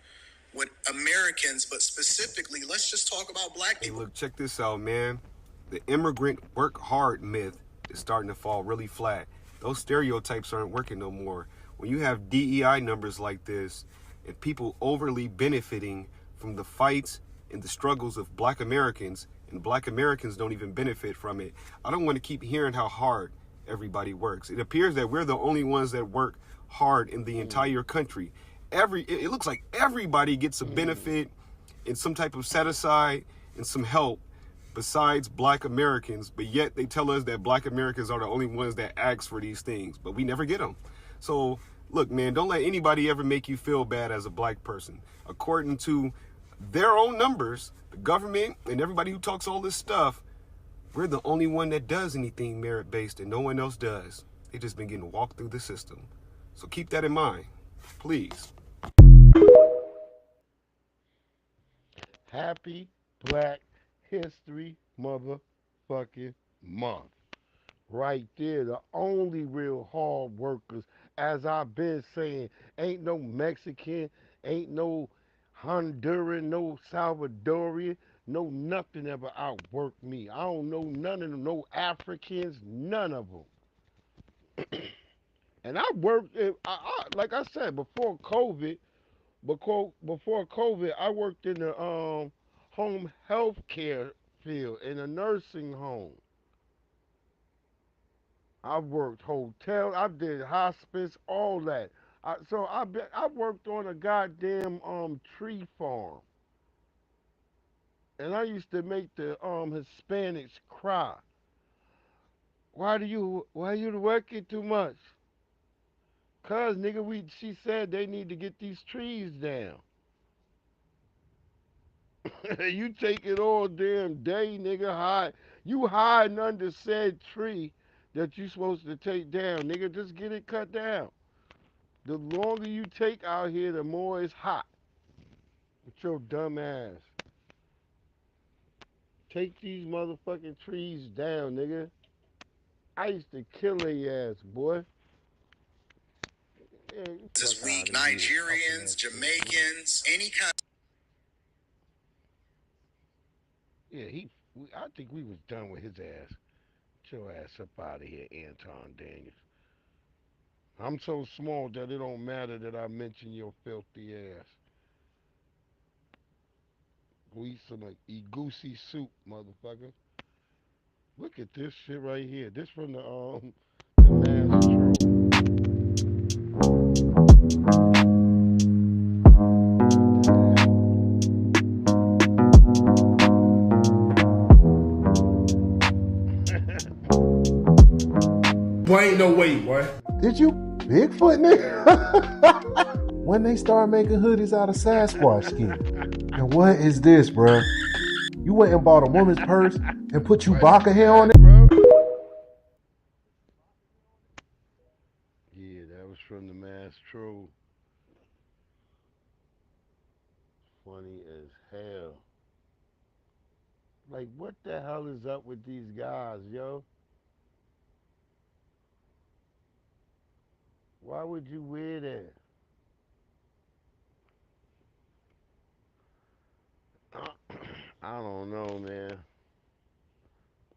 with Americans, but specifically, let's just talk about black people. Hey, look, check this out, man. The immigrant work hard myth is starting to fall really flat. Those stereotypes aren't working no more. When you have DEI numbers like this and people overly benefiting from the fights and the struggles of black Americans, and black Americans don't even benefit from it, I don't want to keep hearing how hard everybody works. It appears that we're the only ones that work hard in the entire country. It looks like everybody gets a benefit and some type of set aside and some help besides black Americans, but yet they tell us that black Americans are the only ones that ask for these things, but we never get them. So look, man, don't let anybody ever make you feel bad as a black person. According to their own numbers, the government and everybody who talks all this stuff, we're the only one that does anything merit-based and no one else does. They just been getting walked through the system. So keep that in mind, please. Happy Black History motherfucking month. Right there, the only real hard workers, as I've been saying, ain't no Mexican, ain't no Honduran, no Salvadorian, no nothing ever outworked me. I don't know none of them, no Africans, none of them. And I worked, like I said, before COVID, I worked in the home health care field, in a nursing home. I worked hotel, I did hospice, all that. So I worked on a goddamn tree farm. And I used to make the Hispanics cry. Why you working too much? Cause nigga, she said they need to get these trees down. You take it all damn day, nigga. You hiding under said tree that you supposed to take down, nigga. Just get it cut down. The longer you take out here, the more it's hot. With your dumb ass. Take these motherfucking trees down, nigga. I used to kill their ass, boy. Yeah, This week, Nigerians, Jamaicans, any kind. Yeah, I think we was done with his ass. Get your ass up out of here, Anton Daniels. I'm so small that it don't matter that I mention your filthy ass. Go eat some goosey soup, motherfucker. Look at this shit right here. This from the Mass Truth. Boy, ain't no way, boy. Did you Bigfoot, nigga? When they start making hoodies out of Sasquatch skin. And what is this, bruh? You went and bought a woman's purse and put Chewbacca hair on it? Yeah, that was from the Mass Troll. Funny as hell. Like, what the hell is up with these guys, yo? Why would you wear that? I don't know, man.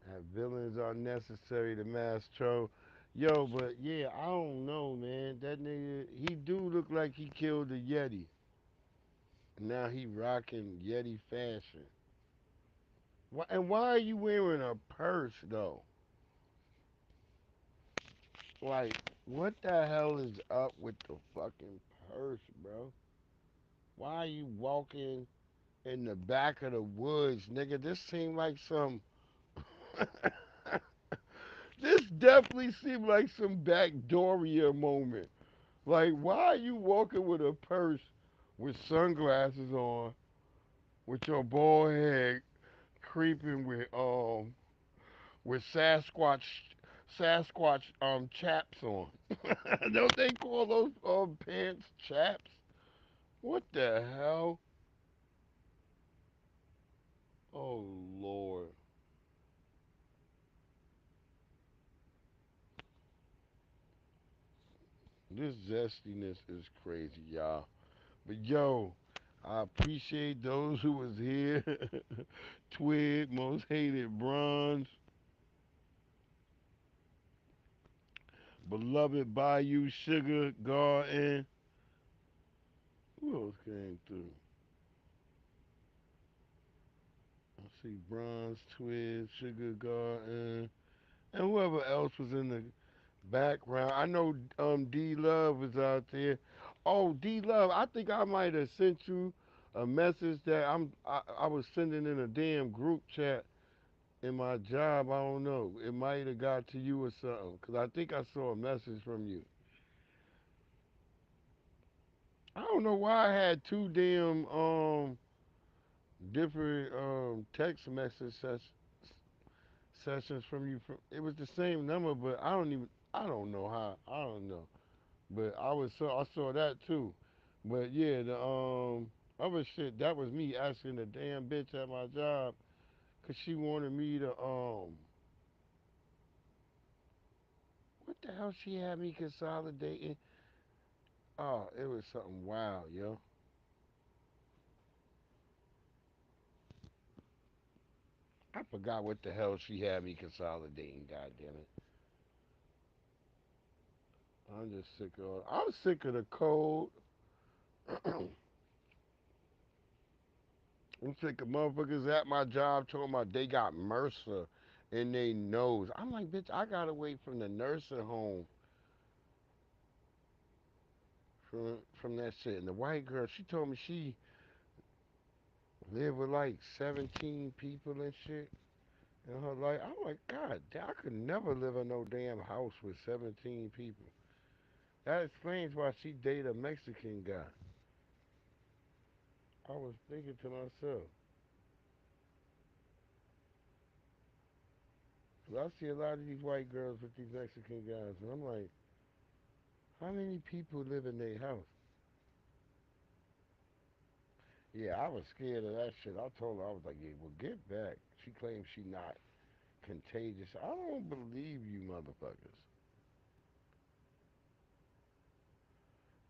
That villains are necessary to mass troll. Yo, but yeah, I don't know, man. That nigga, he do look like he killed a Yeti. Now he rocking Yeti fashion. And why are you wearing a purse though? Like, what the hell is up with the fucking purse, bro? Why are you walking in the back of the woods, nigga? This seemed like some. This definitely seemed like some backdooria moment. Like, why are you walking with a purse with sunglasses on, with your bald head creeping with Sasquatch chaps on? Don't they call those pants chaps? What the hell? Oh Lord. This zestiness is crazy, y'all. But yo, I appreciate those who was here. Twig, most hated bronze, beloved Bayou Sugar Garden. Who else came through? I see bronze, twig, sugar garden, and whoever else was in the background. I know D Love was out there. Oh, D Love, I think I might have sent you a message that I was sending in a damn group chat in my job. I don't know. It might have got to you or something, because I think I saw a message from you. I don't know why I had two damn different text message sessions from you. It was the same number, but I don't know how. I don't know. But I saw that too. But yeah, the other shit, that was me asking the damn bitch at my job, cause she wanted me to what the hell she had me consolidating? Oh, it was something wild, yo. I forgot what the hell she had me consolidating, god damn it. I'm sick of the cold. I'm sick of motherfuckers at my job talking about they got MRSA in their nose. I'm like, bitch, I gotta wait from the nursing home from that shit. And the white girl, she told me she lived with like 17 people and shit in her life. I'm like, God, I could never live in no damn house with 17 people. That explains why she dated a Mexican guy. I was thinking to myself, 'cause I see a lot of these white girls with these Mexican guys, and I'm like, how many people live in their house? Yeah, I was scared of that shit. I told her, I was like, yeah, well, get back. She claims she not contagious. I don't believe you motherfuckers.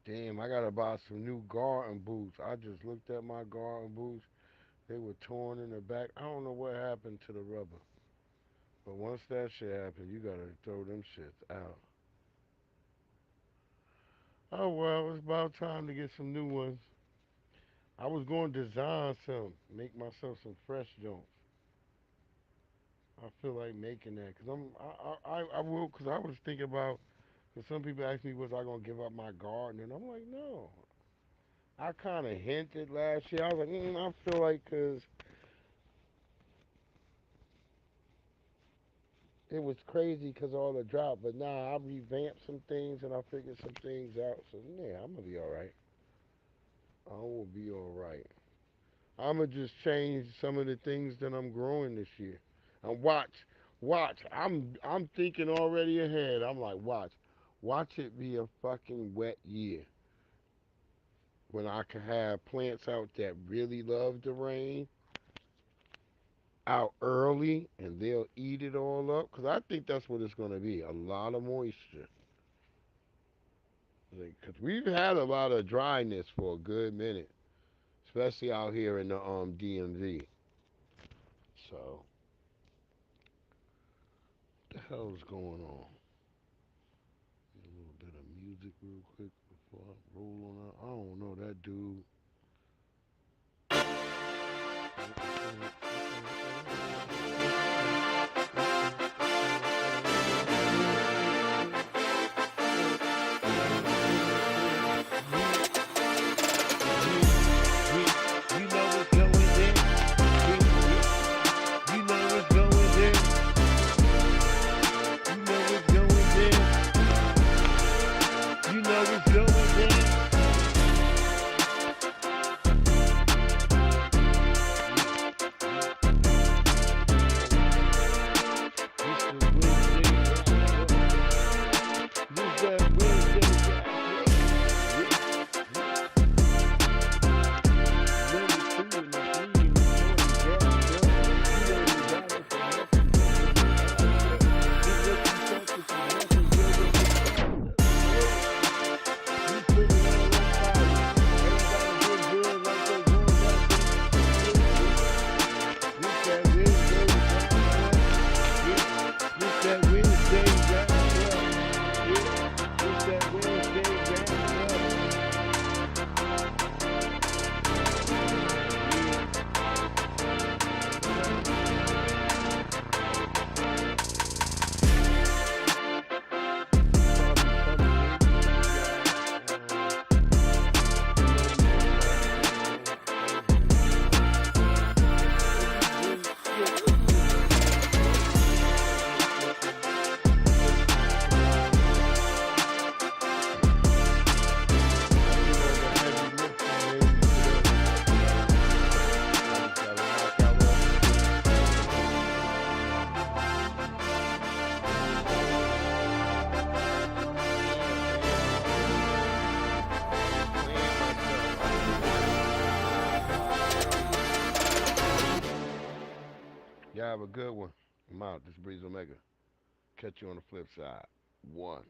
Damn, I gotta buy some new garden boots. I just looked at my garden boots. They were torn in the back. I don't know what happened to the rubber. But once that shit happened, you gotta throw them shits out. Oh well, it's about time to get some new ones. I was going to design some, make myself some fresh joints. I feel like making that because I will because I was thinking about because some people ask me was I gonna give up my garden and I'm like no. I kind of hinted last year. I was like I feel like because it was crazy because all the drought, but nah, I revamped some things and I figured some things out. So yeah, I'm gonna be all right. I will be all right. I'm gonna just change some of the things that I'm growing this year, and watch. I'm thinking already ahead. I'm like, watch it be a fucking wet year when I can have plants out that really love the rain, out early and they'll eat it all up. Because I think that's what it's going to be, a lot of moisture. Because we've had a lot of dryness for a good minute, especially out here in the DMV. So, what the hell is going on? A little bit of music real quick before I roll on out. I don't know that dude. Y'all have a good one. I'm out. This is Breeze Omega. Catch you on the flip side. 1.